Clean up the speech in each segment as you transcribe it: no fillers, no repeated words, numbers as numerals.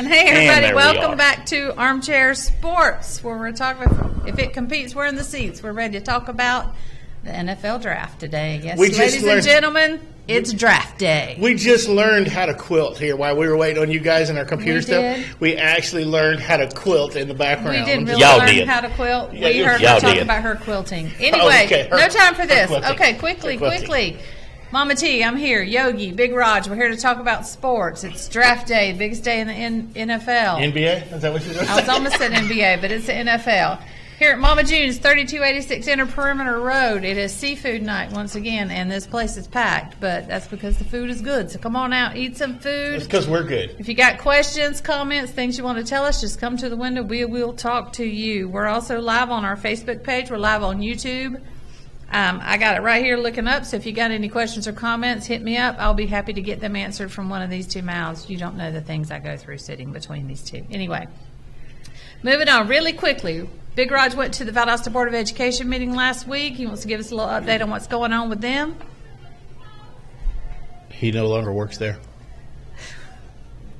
Hey, everybody, there we welcome are. back to Armchair Sports, where we're talking about if it competes, we're in the seats. We're ready to talk about the NFL draft today. Yes, ladies and gentlemen, it's draft day. We just learned how to quilt here while we were waiting on you guys and our computer stuff. Did. We actually learned how to quilt in the background. We didn't really Y'all learn did. how to quilt. Yeah, We heard y'all her talk did. about her quilting. Anyway, okay, no time for this. quilting. Okay, quickly. Mama T, I'm here. Yogi, Big Raj, we're here to talk about sports. It's draft day, the biggest day in the NFL. NBA? Is that what you're doing? I was almost at NBA, but it's the NFL. Here at Mama June's, 3286 Inner Perimeter Road. It is seafood night once again, and this place is packed, but that's because the food is good. So come on out, eat some food. It's because we're good. If you got questions, comments, things you want to tell us, just come to the window. We will talk to you. We're also live on our Facebook page. We're live on YouTube. I got it right here looking up, so if you got any questions or comments, hit me up. I'll be happy to get them answered from one of these two mouths. You don't know the things I go through sitting between these two. Anyway, moving on really quickly. Big Raj went to the Valdosta Board of Education meeting last week. He wants to give us a little update on what's going on with them. He no longer works there.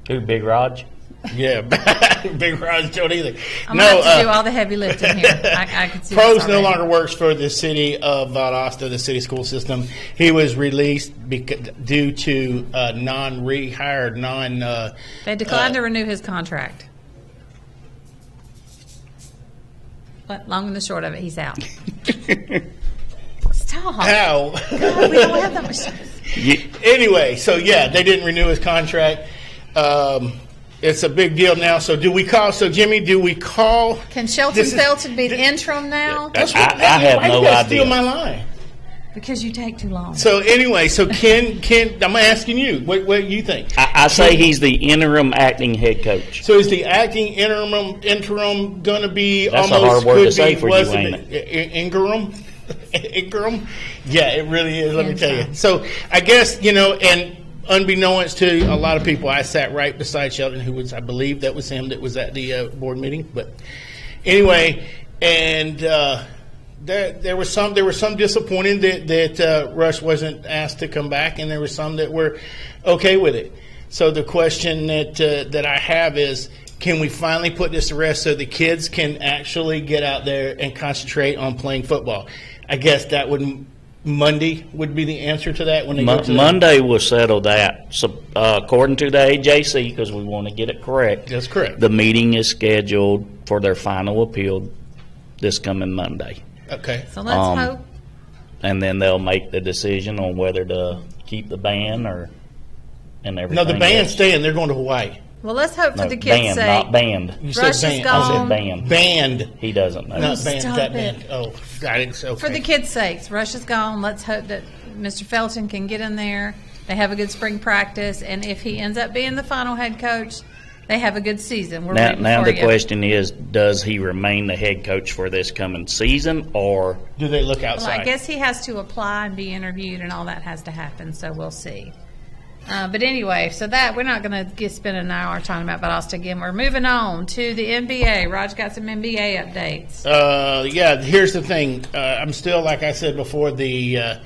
Who, Big Raj? Yeah, Big Raj don't either. I'm going to have to do all the heavy lifting here. I can see Pros this no already. longer works for the city of Valdosta, the city school system. He was released due to non-rehired, They declined to renew his contract. But long and the short of it, he's out. Stop. How? God, we don't have that much time. Anyway, so yeah, they didn't renew his contract. It's a big deal now. So do we call? So Jimmy, do we call? Can Shelton Felton be the interim now? That's I have why no you guys idea. steal my line. Because you take too long. So anyway, so Ken, I'm asking you, what do you think? I say he's the interim acting head coach. So is the acting interim going to be That's a almost hard word could to say be, for you, was ain't it Ingram? Ingram? Yeah, it really is. Let me tell you. Ingram. So I guess and unbeknownst to a lot of people, I sat right beside Sheldon, who was, I believe, that was him that was at the board meeting. But anyway, and there was some disappointing that Rush wasn't asked to come back, and there were some that were okay with it. So the question that I have is, can we finally put this to rest so the kids can actually get out there and concentrate on playing football? I guess that Monday would be the answer to that when they go to Monday will settle that. So, according to the AJC, because we want to get it correct. That's correct. The meeting is scheduled for their final appeal this coming Monday. Okay. So let's hope. And then they'll make the decision on whether to keep the ban and everything. No, the band's else. staying. They're going to Hawaii. Well, let's hope for No, the kids' band, sake. not band. You Rush said is band. I said gone. band. Band. He doesn't know. Not band. Stop That it. band. Oh, I didn't say. Okay. For the kids' sakes, Rush is gone. Let's hope that Mr. Felton can get in there. They have a good spring practice, and if he ends up being the final head coach, they have a good season. We're rooting Now for the you. question is, does he remain the head coach for this coming season, or Do they look Well, outside? I guess he has to apply and be interviewed, and all that has to happen. So we'll see. But anyway, so that we're not going to spend an hour talking about Valdosta again. We're moving on to the NBA. Raj got some NBA updates. Yeah. Here's the thing. I'm still, like I said before, the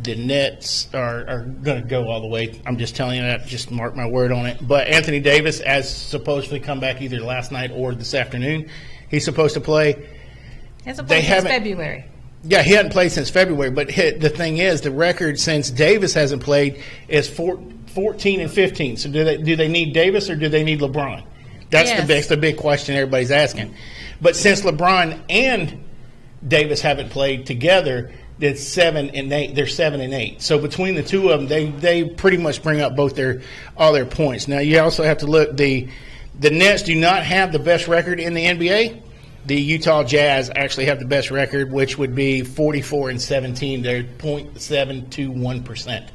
Nets are going to go all the way. I'm just telling you that. Just mark my word on it. But Anthony Davis has supposedly come back either last night or this afternoon. He's supposed to play. Hasn't They played since haven't- February. Yeah, he hadn't played since February. But the thing is, the record since Davis hasn't played is 14 and 15. So do they need Davis or do they need LeBron? That's Yes. the big question everybody's asking. But since LeBron and Davis haven't played together, it's 7 and 8. They're 7 and 8. So between the two of them, they pretty much bring up all their points. Now you also have to look. The Nets do not have the best record in the NBA. The Utah Jazz actually have the best record, which would be 44 and 17. They're 0.721%.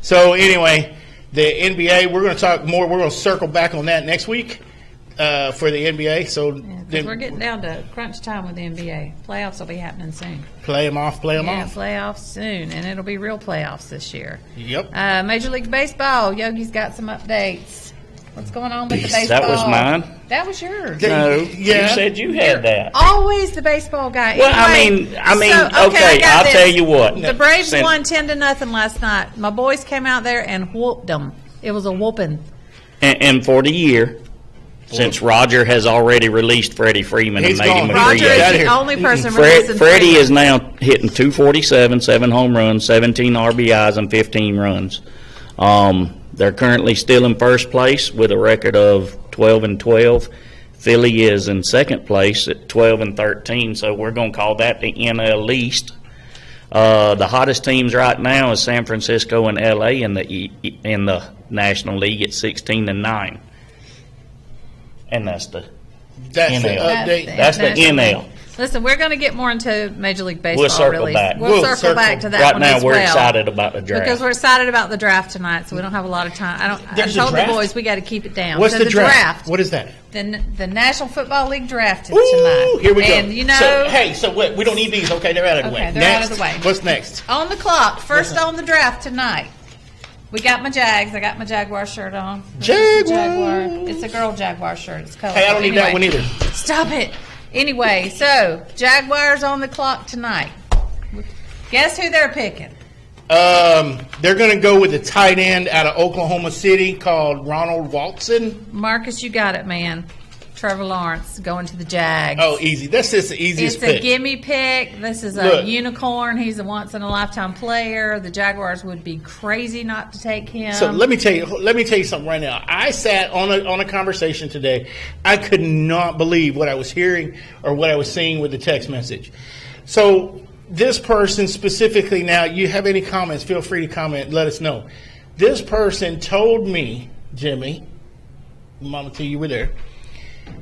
So anyway, the NBA, we're going to talk more. We're going to circle back on that next week for the NBA. So Yeah, 'cause then we're getting down to crunch time with the NBA. Playoffs will be happening soon. play them off. Yeah, playoffs soon, and it'll be real playoffs this year. Yep. Major League Baseball, Yogi's got some updates. What's going on with the baseball? that was mine? That was yours. No? Yeah. You said you had that. Always the baseball guy. Well, Anyway, I mean, so, okay, I got I'll this. tell you what. The Braves Since- won 10-0 last night. My boys came out there and whooped them. It was a whooping. And for the year, Since Roger has already released Freddie Freeman and He's made him a gone. free Roger is Outta the here. only person Freddie releasing is now hitting 247, 7 home runs, 17 RBIs, and 15 runs. They're currently still in first place with a record of 12-12. Philly is in second place at 12-13, so we're going to call that the NL East. The hottest teams right now is San Francisco and LA in the National League at 16-9. And that's the NL. update. That's the NL. Listen, we're going to get more into Major League Baseball. We'll circle really. back. We'll circle back to that Right one now, as we're well. excited about the draft. Because we're excited about the draft tonight, so we don't have a lot of time. I There's a told the draft? boys we got to keep it down. What's So the draft? What is that? The National Football League draft is Ooh, tonight. here we go. And you know, so what? We don't need these. Okay, they're out of the way. Okay, they're Next. out of the way. What's next? on the clock, first on the draft tonight. We got my Jags. I got my Jaguar shirt on. Jaguar. It's a girl Jaguar shirt. It's colorful. Hey, I don't need that one either. Stop it. Anyway, so Jaguars on the clock tonight. Guess who they're picking? They're going to go with the tight end out of Oklahoma City called Ronald Watson. Marcus, you got it, man. Trevor Lawrence going to the Jags. Oh, easy. That's just the easiest It's pick. a gimme pick. This is a Look. unicorn. He's a once-in-a-lifetime player. The Jaguars would be crazy not to take him. So let me tell you something right now. I sat on a conversation today. I could not believe what I was hearing or what I was seeing with the text message. So this person specifically, now you have any comments, feel free to comment, let us know. This person told me, Jimmy, Mama T, you were there,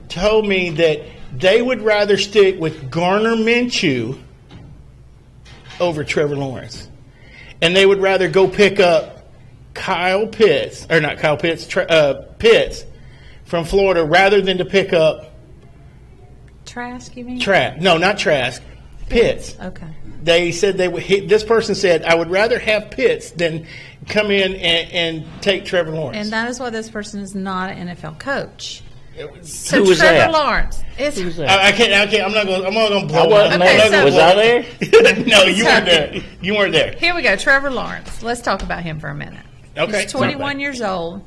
told me that they would rather stick with Garner Minshew over Trevor Lawrence. And they would rather go pick up Pitts from Florida rather than to pick up Trask, you mean? No, not Trask, Pitts. Okay. They said they would this person said, I would rather have Pitts than come in and take Trevor Lawrence. And that is why this person is not an NFL coach. So Who was Trevor that? Lawrence. It's Who's that? I can't. I'm not going to blow. I wasn't Okay, there. so- Was I there? No, you weren't there. You weren't there. Here we go. Trevor Lawrence. Let's talk about him for a minute. Okay. He's 21 years old,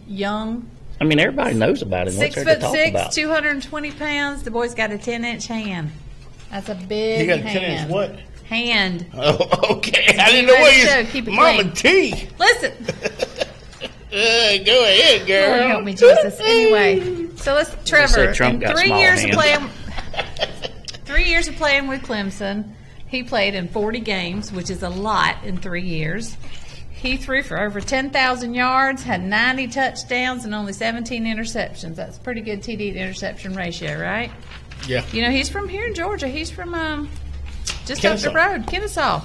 young, I mean, everybody knows about him. What's there to talk 6'6", about? 220 pounds. The boy's got a 10-inch hand. That's a big He got a hand. 10-inch what? Hand. Oh, okay. I didn't know Ready what to you show, keep it Mama clean. T. Listen. Go ahead, girl. Lord help me, Jesus. Anyway, so let's Trevor. said Trump In got 3 small years of hands. playing, 3 years of playing with Clemson, he played in 40 games, which is a lot in 3 years. He threw for over 10,000 yards, had 90 touchdowns, and only 17 interceptions. That's a pretty good TD to interception ratio, right? Yeah. You know, he's from here in Georgia. He's from just Kennesaw. up the road, Kennesaw.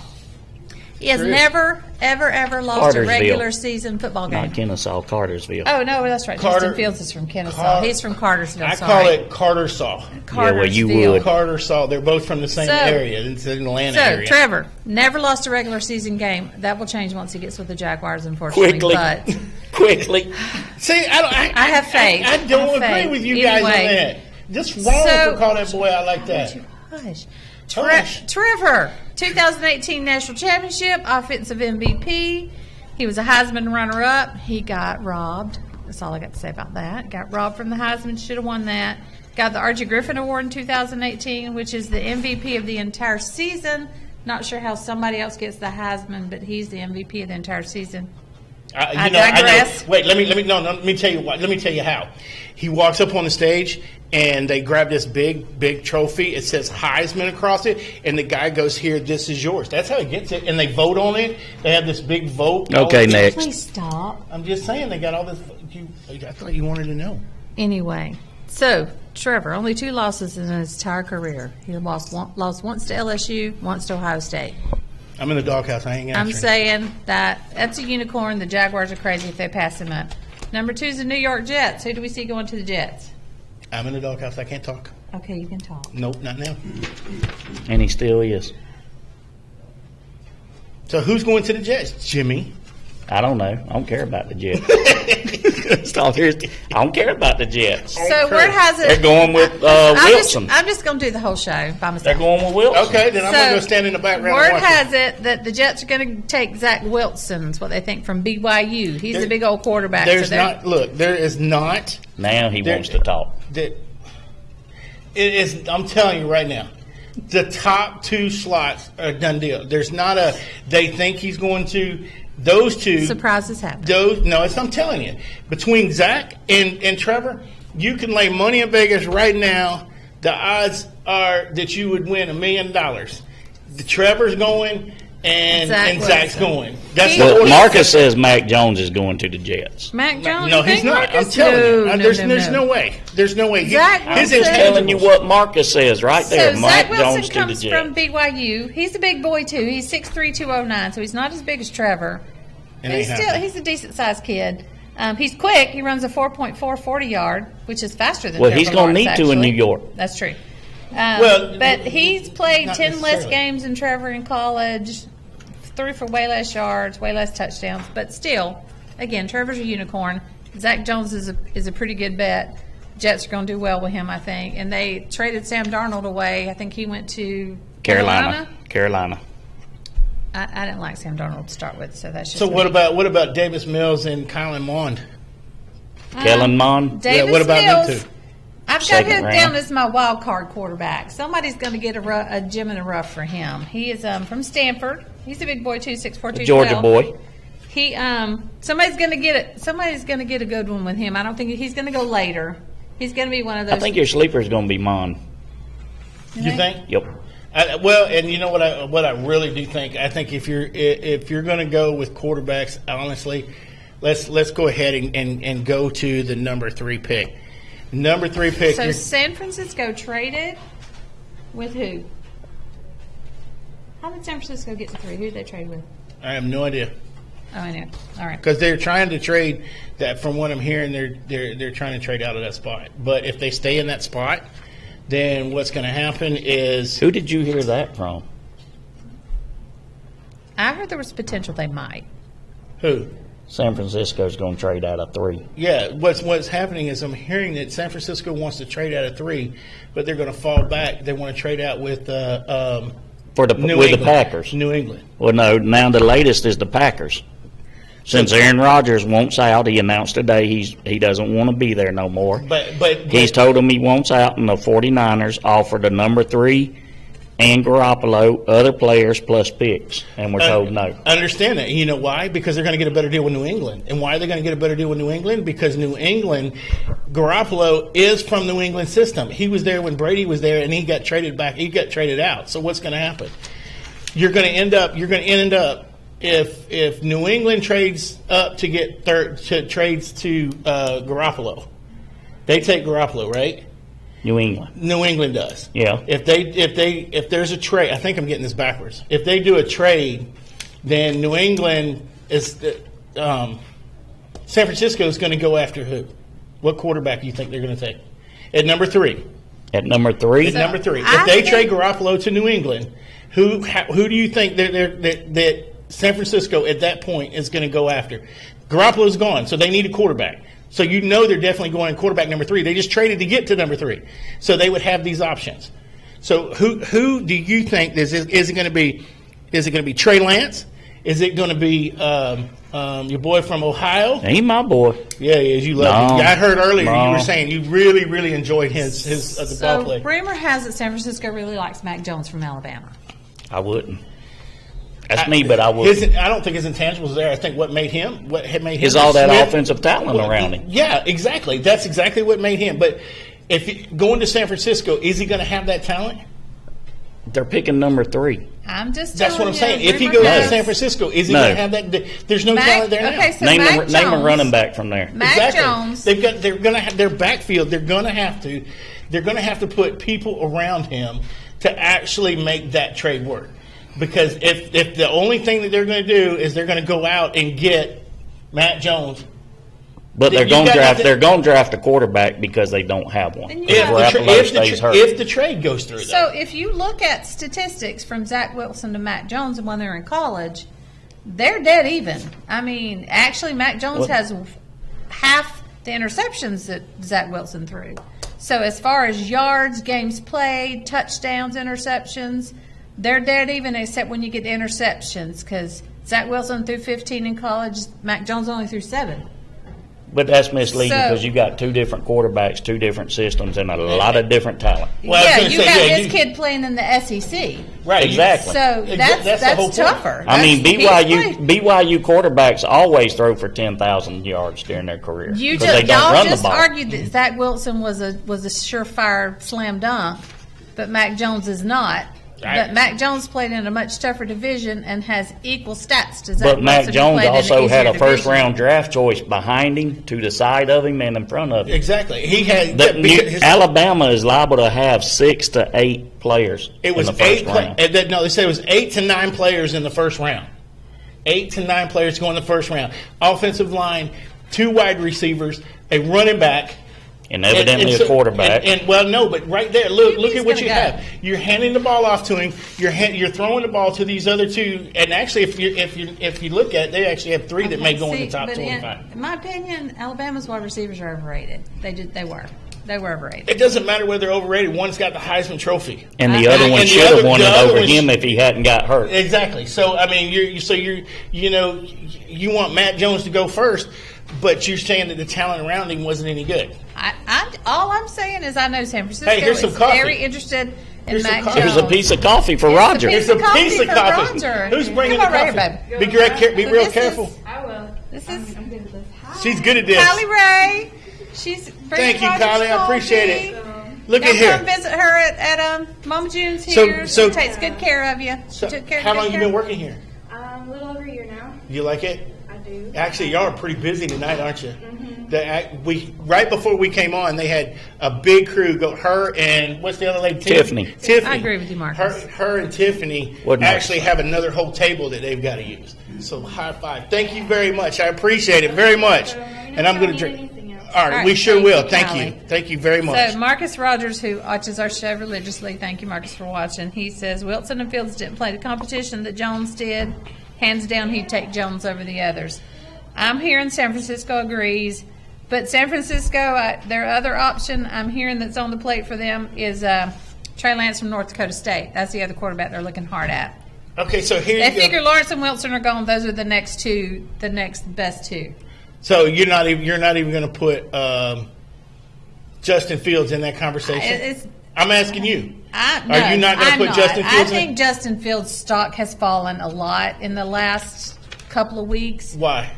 He has Sure is. never, ever lost a Cartersville. regular season football game. Not Kennesaw, Cartersville. Oh, no, that's right. Carter- Justin Fields is from Kennesaw. He's from Cartersville. I sorry. call it Cartersaw. Yeah, well, you Cartersville. would. Cartersaw. They're both from the same So- area. It's in the Atlanta So, area. Trevor, never lost a regular season game. That will change once he gets with the Jaguars, unfortunately. Quickly. But Quickly. See, I have faith. I don't I have agree faith. with you guys on Anyway. that. Just wrong So- to call that boy out like that. Hush. Hush. Trevor, 2018 National Championship, Offensive MVP. He was a Heisman runner-up. He got robbed. That's all I got to say about that. Got robbed from the Heisman. Should have won that. Got the Archie Griffin Award in 2018, which is the MVP of the entire season. Not sure how somebody else gets the Heisman, but he's the MVP of the entire season. I digress. Wait, let me tell you what. Let me tell you how. He walks up on the stage and they grab this big trophy. It says Heisman across it, and the guy goes, "Here, this is yours." That's how he gets it, and they vote on it. They have this big vote. Okay, next. Please stop. I'm just saying they got all this. I thought you wanted to know. Anyway, so Trevor, only 2 losses in his entire career. He lost once to LSU, once to Ohio State. I'm in the doghouse. I ain't answering. I'm saying that's a unicorn. The Jaguars are crazy if they pass him up. Number 2 is the New York Jets. Who do we see going to the Jets? I'm in the doghouse. I can't talk. Okay, you can talk. Nope, not now. And he still is. So who's going to the Jets? Jimmy. I don't know. I don't care about the Jets. I don't care about the Jets. So where has it? They're going with Wilson. I'm just going to do the whole show by myself. They're going with Wilson. Okay, then I'm going to go stand in the background. Word and watch has it that the Jets are going to take Zach Wilson's what they think from BYU. He's a big old quarterback. There's not. Look, there is not. Now he wants to talk. It is. I'm telling you right now. The top 2 slots are a done deal. There's not a. They think he's going to. Those 2 surprises happen. I'm telling you, between Zach and Trevor, you can lay money in Vegas right now. The odds are that you would win $1 million. The Trevor's going and Zach's going. That's Marcus says Mac Jones is going to the Jets. Mac Jones? No, he's not. Marcus? I'm telling you. There's no. no way. There's no way. I'm telling you what Marcus says right there. So Mac Zach Jones Wilson to the comes Jets. from BYU. He's a big boy too. He's 6'3", 209, so he's not as big as Trevor. He's a decent sized kid. He's quick. He runs a 4.4 40-yard, which is faster than Trevor he's going to need to in New York. That's true. But he's played 10 less games than Trevor in college, threw for way less yards, way less touchdowns. But still, again, Trevor's a unicorn. Zach Jones is a pretty good bet. Jets are going to do well with him, I think. And they traded Sam Darnold away. I think he went to Carolina. I didn't like Sam Darnold to start with, so that's just. So what about Davis Mills and Kylan Mond? Kellen Mond? Davis what about Mills, them two? I've got him down as my wild card quarterback. Somebody's going to get a gem in the rough for him. He is from Stanford. He's a big boy too, 6'4", 212. Georgia boy. He somebody's going to get it. Somebody's going to get a good one with him. I don't think he's going to go later. He's going to be one of those. I think your sleeper is going to be Mond. You think? Yep. Well, and you know what I really do think. I think if you're going to go with quarterbacks, honestly, let's go ahead and go to the number 3 pick. Number 3 pick. So San Francisco traded with who? How did San Francisco get to 3? Who did they trade with? I have no idea. Oh, I know. All right. Because they're trying to trade that. From what I'm hearing, they're trying to trade out of that spot. But if they stay in that spot, then what's going to happen is. Who did you hear that from? I heard there was potential they might. Who? San Francisco's going to trade out of 3. Yeah, what's happening is I'm hearing that San Francisco wants to trade out of 3, but they're going to fall back. They want to trade out with the Packers. New England. Well, no. Now the latest is the Packers. Since Aaron Rodgers wants out, he announced today he doesn't want to be there no more. But he's told them he wants out, and the 49ers offered the number 3 and Garoppolo, other players plus picks, and we're told no. I understand that. You know why? Because they're going to get a better deal with New England. And why are they going to get a better deal with New England? Because New England, Garoppolo is from New England system. He was there when Brady was there, and he got traded back. He got traded out. So what's going to happen? You're going to end up if New England trades up to get trades to Garoppolo, they take Garoppolo, right? New England does. Yeah. If there's a trade, I think I'm getting this backwards. If they do a trade, then New England is San Francisco is going to go after who? What quarterback do you think they're going to take? At number 3. At number 3. At number 3. If they trade Garoppolo to New England, who do you think that San Francisco at that point is going to go after? Garoppolo's gone, so they need a quarterback. So you know they're definitely going quarterback number 3. They just traded to get to number 3, so they would have these options. So who do you think is it going to be? Is it going to be Trey Lance? Is it going to be your boy from Ohio? Ain't my boy. Yeah, he is. You love him. I heard earlier you were saying you really, really enjoyed his the ball play. So rumor has it San Francisco really likes Mac Jones from Alabama. I wouldn't. That's me, but I would. I don't think his intangibles there. I think what had made him is all that offensive talent around him. Yeah, exactly. That's exactly what made him. But if going to San Francisco, is he going to have that talent? They're picking number 3. I'm just. That's what I'm saying. If he goes to San Francisco, is he going to have that? There's no talent there now. Okay, so name a running back from there. Mac Jones. They're going to have their backfield. They're going to have to put people around him to actually make that trade work. Because if the only thing that they're going to do is they're going to go out and get Matt Jones, but they're going to draft a quarterback because they don't have one. If the trade goes through. So if you look at statistics from Zach Wilson to Matt Jones and when they're in college, they're dead even. I mean, actually, Mac Jones has half the interceptions that Zach Wilson threw. So as far as yards, games played, touchdowns, interceptions, they're dead even except when you get the interceptions because Zach Wilson threw 15 in college, Mac Jones only threw 7. But that's misleading So- because you got 2 different quarterbacks, 2 different systems, and a lot of different talent. Well, I was Yeah, gonna you say, got yeah, this you- kid playing in the SEC. Right. Exactly. So That's that's the whole point. tougher. I mean, That's- BYU quarterbacks always throw for 10,000 yards during their career. You 'cause just they don't y'all run the just ball. argued that Zach Wilson was a surefire slam dunk, but Mac Jones is not. Right. But Mac Jones played in a much tougher division and has equal stats to Zach But Wilson. Mac who Jones played in an also had easier a first division. round draft choice behind him, to the side of him, and in front of him. Exactly. He had Alabama is liable to have 6 to 8 players It was in the first 8. round. No, they said it was 8 to 9 players in the first round. 8 to 9 players go in the first round. Offensive line, 2 wide receivers, a running back, And evidently so- a quarterback. And well, no, but right there, look He's at what gonna you go. have. You're handing the ball off to him. You're throwing the ball to these other 2. And actually, if you look at it, they actually have 3 that may go in the top but 25. in my opinion, Alabama's wide receivers are overrated. They were overrated. It doesn't matter whether they're overrated. One's got the Heisman Trophy. And the other one and the should have other- won the it other over one him if he hadn't got hurt. Exactly. So I mean, you want Matt Jones to go first, but you're saying that the talent around him wasn't any good. All I'm saying is I know San Francisco Hey, here's some is coffee. very interested in Here's some Mac coffee. Jones. Here's a piece of coffee for Roger. Here's a coffee piece of for coffee. Roger. Who's bringing Come the on coffee? right here, Be real This careful. is- I will. This I'm is good at this. Hi. She's good at this. Kylie Ray. She's Thank you, Roger's Kylie. I appreciate coffee. it. Look Y'all at here. come visit her at Mama June's So- here. so- She takes good care of you. So, She took care, how good long you care been of- working here? A little over a year now. You like it? I do. Actually, y'all are pretty busy tonight, aren't you? We right before we came on, they had a big crew. Go her and what's the other lady? Tiffany. Tiffany. I agree with you, Marcus. Her and Tiffany What Marcus? actually have another whole table that they've got to use. So high five. Thank you very much. I appreciate it very much. And I'm going to drink. All right, we sure thank will. you, Thank Kylie. you. Thank you very much. So Marcus Rogers, who watches our show religiously, thank you, Marcus, for watching. He says Wilson and Fields didn't play the competition that Jones did. Hands down, he'd take Jones over the others. I'm hearing San Francisco agrees, but San Francisco, their other option I'm hearing that's on the plate for them is Trey Lance from North Dakota State. That's the other quarterback they're looking hard at. Okay, so here They you go. figure Lawrence and Wilson are gone. Those are the next best 2. So you're not even going to put Justin Fields in that conversation. I'm asking you. Are you not going to put Justin Fields I in? think Justin Fields' stock has fallen a lot in the last couple of weeks. Why?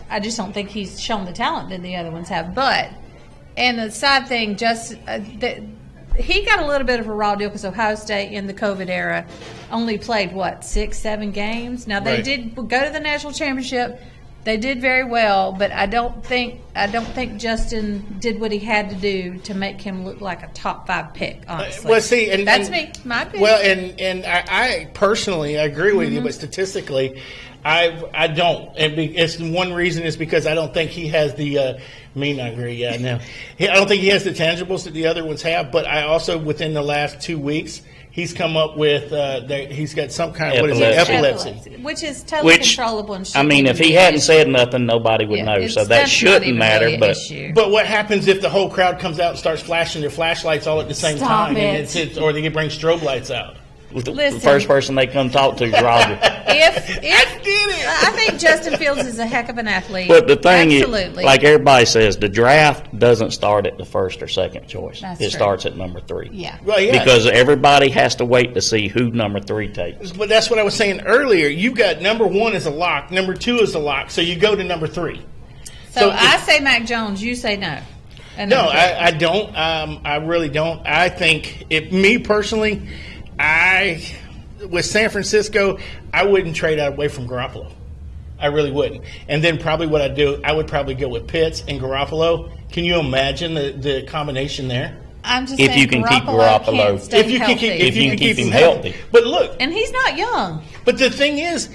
I just don't think he's shown the talent that the other ones have. But, and the side thing, he got a little bit of a raw deal because Ohio State in the COVID era only played, 6-7 games? Now, they Right. did go to the national championship. They did very well, but I don't think Justin did what he had to do to make him look like a top 5 pick. Honestly, Well, see, and that's and- me, my opinion. Well, and I personally I agree with you, but statistically, I don't. And it's one reason is because I don't think he has the. Me not agree. Yeah, no. I don't think he has the tangibles that the other ones have. But I also within the last 2 weeks. He's come up with, he's got some kind of, epilepsy. Which is totally Which, controllable. And I mean, if he hadn't said nothing, nobody would Yeah, know. it's- So that that's not shouldn't even matter. really an But issue. But what happens if the whole crowd comes out and starts flashing their flashlights all at the same Stop time? it. And it's or they can bring strobe lights out. the Listen. first person they come talk to is Roger. I think Justin Fields is a heck of an athlete. But the thing Absolutely. is, like everybody says, the draft doesn't start at the first or second choice. That's It true. starts at number 3. Yeah. Well, yeah. Because everybody has to wait to see who number 3 takes. But that's what I was saying earlier. You got number 1 is a lock, number 2 is a lock, so you go to number 3. So if- I say Mac Jones. You say no. And No, then- I don't. I really don't. I think, me personally, with San Francisco, I wouldn't trade away from Garoppolo. I really wouldn't. And then probably what I'd do, I would probably go with Pitts and Garoppolo. Can you imagine the combination there? I'm just If saying you can keep Garoppolo Garoppolo- can't stay If you can healthy. keep, If you can keep him healthy. But look, And he's not young. but the thing is,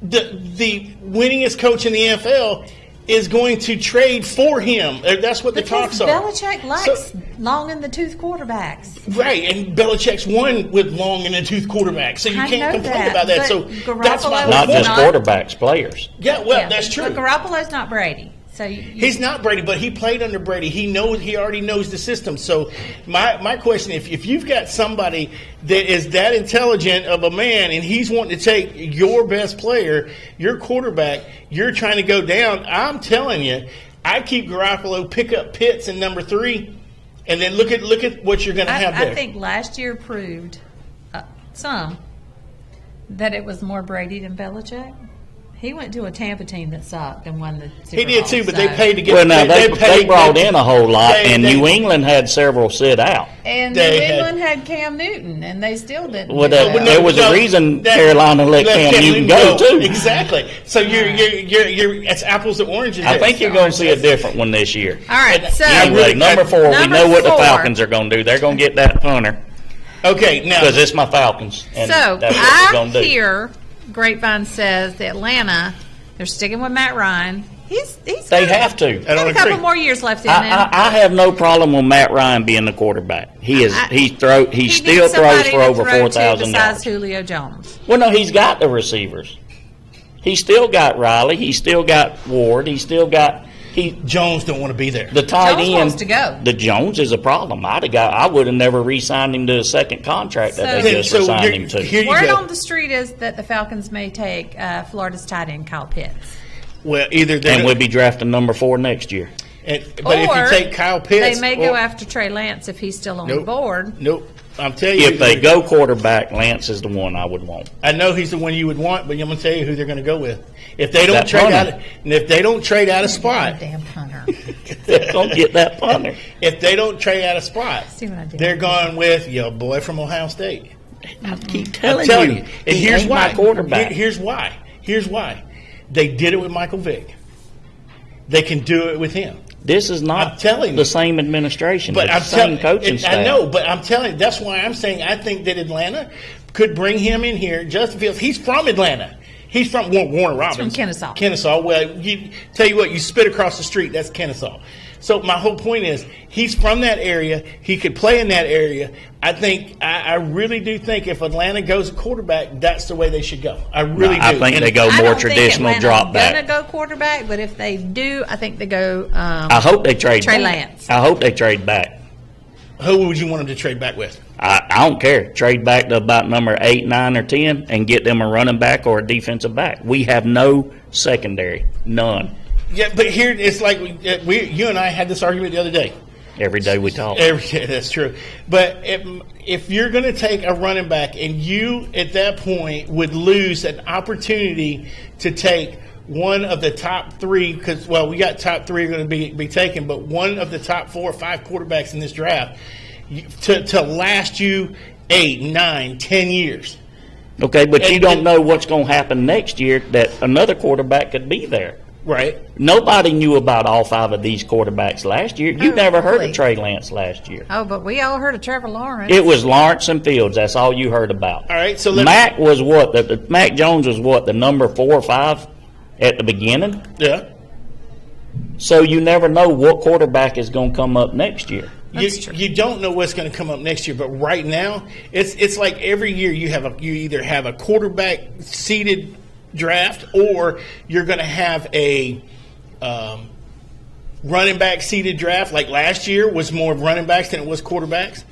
the winningest coach in the NFL is going to trade for him. That's what the talks are. Belichick likes long in the tooth quarterbacks. Right, and Belichick's won with long in the tooth quarterbacks, so you can't complain about that. So that's my not just quarterbacks, players. Yeah, well, that's true. But Garoppolo's not Brady. So he's not Brady, but he played under Brady. He already knows the system. So my question, if you've got somebody that is that intelligent of a man and he's wanting to take your best player, your quarterback, you're trying to go down, I'm telling you, I keep Garoppolo, pick up Pitts in number 3, and then look at what you're going to have there. I think last year proved that it was more Brady than Belichick. He went to a Tampa team that sucked and won the Super Bowl. He did too, but they paid to get. Well, now they brought in a whole lot, and New England had several sit out. And New England had Cam Newton, and they still didn't. Well, there was a reason Carolina let Cam Newton go too. Exactly. So you're it's apples and oranges. I think you're going to see a different one this year. All right. So anyway, number 4, we know what the Falcons are going to do. They're going to get that punter. Okay, now because it's my Falcons. And so that's what we're going to do. Hear Grapevine says that Atlanta, they're sticking with Matt Ryan. They have to. He's got a couple more years left in him. I have no problem with Matt Ryan being the quarterback. He still throws for over 4,000 yards. Besides Julio Jones. Well, no, he's got the receivers. He's still got Riley. He's still got Ward. He's still got. Jones don't want to be there. The tight Jones end wants to go. The Jones is a problem. I would have never re-signed him to a second contract that they just re-signed him to. Word on the street is that the Falcons may take Florida's tight end Kyle Pitts. Well, either and we'll be drafting number 4 next year. But if you take Kyle Pitts, they may go after Trey Lance if he's still on the board. Nope. I'm telling you, if they go quarterback, Lance is the one I would want. I know he's the one you would want, but I'm going to tell you who they're going to go with. If they don't trade out a spot, damn punter. They're going to get that punter. If they don't trade out a spot, they're going with your boy from Ohio State. I keep telling you. And here's why. My quarterback. Here's why. They did it with Michael Vick. They can do it with him. This is not the same administration, but the same coaching staff. I know, but I'm telling you, that's why I'm saying I think that Atlanta could bring him in here. Justin Fields, he's from Atlanta. He's from Warner Robins. He's from Kennesaw. Kennesaw. Well, tell you what, you spit across the street, that's Kennesaw. So my whole point is, he's from that area. He could play in that area. I really do think if Atlanta goes quarterback, that's the way they should go. I really do. I think they go more traditional drop back. They're going to go quarterback, but if they do, I think they go. I hope they trade Trey back. Lance. I hope they trade back. Who would you want them to trade back with? I don't care. Trade back to about number 8, 9, or 10 and get them a running back or a defensive back. We have no secondary. None. Yeah, but here it's like you and I had this argument the other day. Every day we talk. Every day, that's true. But if you're going to take a running back and you at that point would lose an opportunity to take one of the top 3, because, well, we got top 3 are going to be taken, but one of the top 4 or 5 quarterbacks in this draft to last you 8, 9, 10 years. Okay, but you don't know what's going to happen next year that another quarterback could be there. Right. Nobody knew about all 5 of these quarterbacks last year. You never heard of Trey Lance last year. Oh, but we all heard of Trevor Lawrence. It was Lawrence and Fields. That's all you heard about. All right. So Mac was what? Mac Jones was what? The number 4 or 5 at the beginning? Yeah. So you never know what quarterback is going to come up next year. You don't know what's going to come up next year, but right now it's like every year you either have a quarterback seeded draft or you're going to have a running back seeded draft. Like last year was more running backs than it was quarterbacks.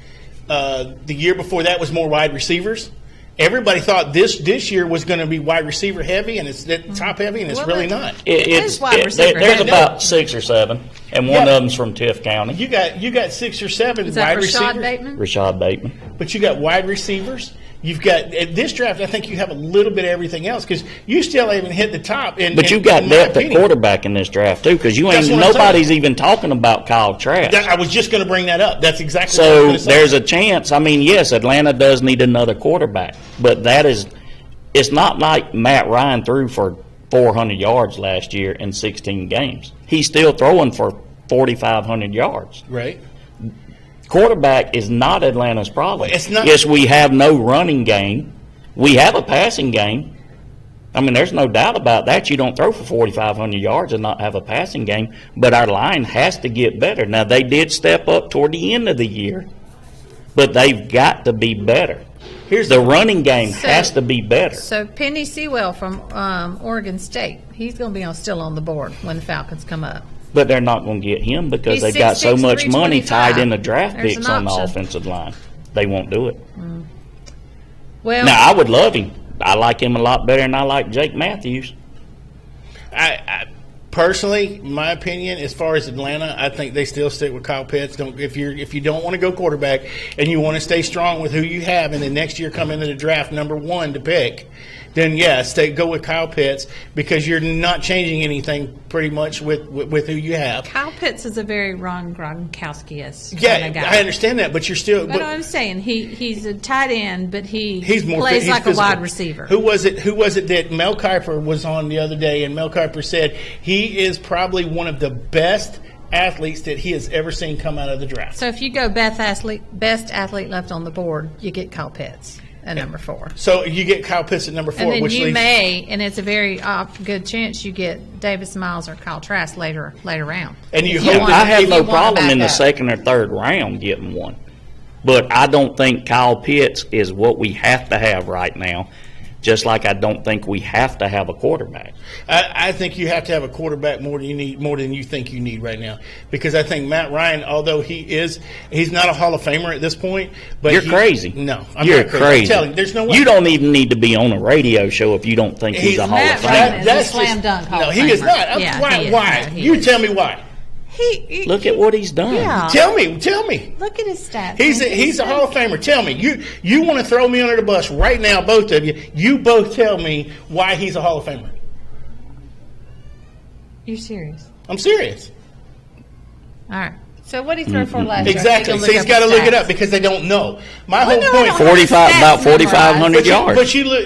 The year before that was more wide receivers. Everybody thought this year was going to be wide receiver heavy, and it's top heavy, and it's really not. It's wide receiver there's heavy. about 6 or 7, and one of them's from Tiff County. You got 6 or 7 Is wide that receivers. Rashad Bateman. But you got wide receivers. You've got at this draft. I think you have a little bit of everything else because you still haven't hit the top. But you got depth at quarterback in this draft too, because nobody's even talking about Kyle Trask. I was just going to bring that up. That's exactly. So what I was gonna say. There's a chance. I mean, yes, Atlanta does need another quarterback, but it's not like Matt Ryan threw for 400 yards last year in 16 games. He's still throwing for 4,500 yards. Right. Quarterback is not Atlanta's problem. It's not. Yes, we have no running game. We have a passing game, I mean, there's no doubt about that. You don't throw for 4,500 yards and not have a passing game, but our line has to get better. Now, they did step up toward the end of the year, but they've got to be better. Here's the running game has to be better. So Penny Sewell from Oregon State, he's going to be still on the board when the Falcons come up. But they're not going to get him because He's they've got so 6'6", much money 325. tied in the draft There's picks an on the option. offensive line. They won't do it. Well, Now, I would love him. I like him a lot better than I like Jake Matthews. I personally, my opinion, as far as Atlanta, I think they still stick with Kyle Pitts. If you don't want to go quarterback and you want to stay strong with who you have, and then next year come into the draft number 1 to pick, then yes, go with Kyle Pitts because you're not changing anything pretty much with who you have. Kyle Pitts is a very Ron Gronkowski-esque Yeah, kind of guy. I understand that, but you're still. But I'm saying he's a tight end, but He's more plays he's like physical. a wide receiver. Who was it that Mel Kiper was on the other day? And Mel Kiper said he is probably one of the best athletes that he has ever seen come out of the draft. So if you go best athlete left on the board, you get Kyle Pitts at number 4. So you get Kyle Pitts at number 4, And then which you leaves. may, and it's a very good chance you get Davis Miles or Kyle Trask later round. And you If hope- want- I have if no you wanna problem in back the up. second or third round getting one. But I don't think Kyle Pitts is what we have to have right now, just like I don't think we have to have a quarterback. I think you have to have a quarterback more than you think you need right now, because I think Matt Ryan, although he's not a Hall of Famer at this point, but You're crazy. No, I'm You're not crazy. crazy. I'm telling you, there's no way. You don't even need to be on a radio show if you don't think he's a Hall Matt of Ryan Famer. is a slam dunk Hall No, of he is Famer. not. Yeah, Why? he is. Why? No, he You is. tell me why. Look at what he's done. Yeah. Tell me. Look at his stats. He's a Hall of Famer. Tell me. You want to throw me under the bus right now, both of you. You both tell me why he's a Hall of Famer. You're serious? I'm serious. All right. So what did he throw for last year? Exactly. So he's got to look it up because they don't know. My whole no, I point. don't 45, about Stats 4,500 yards.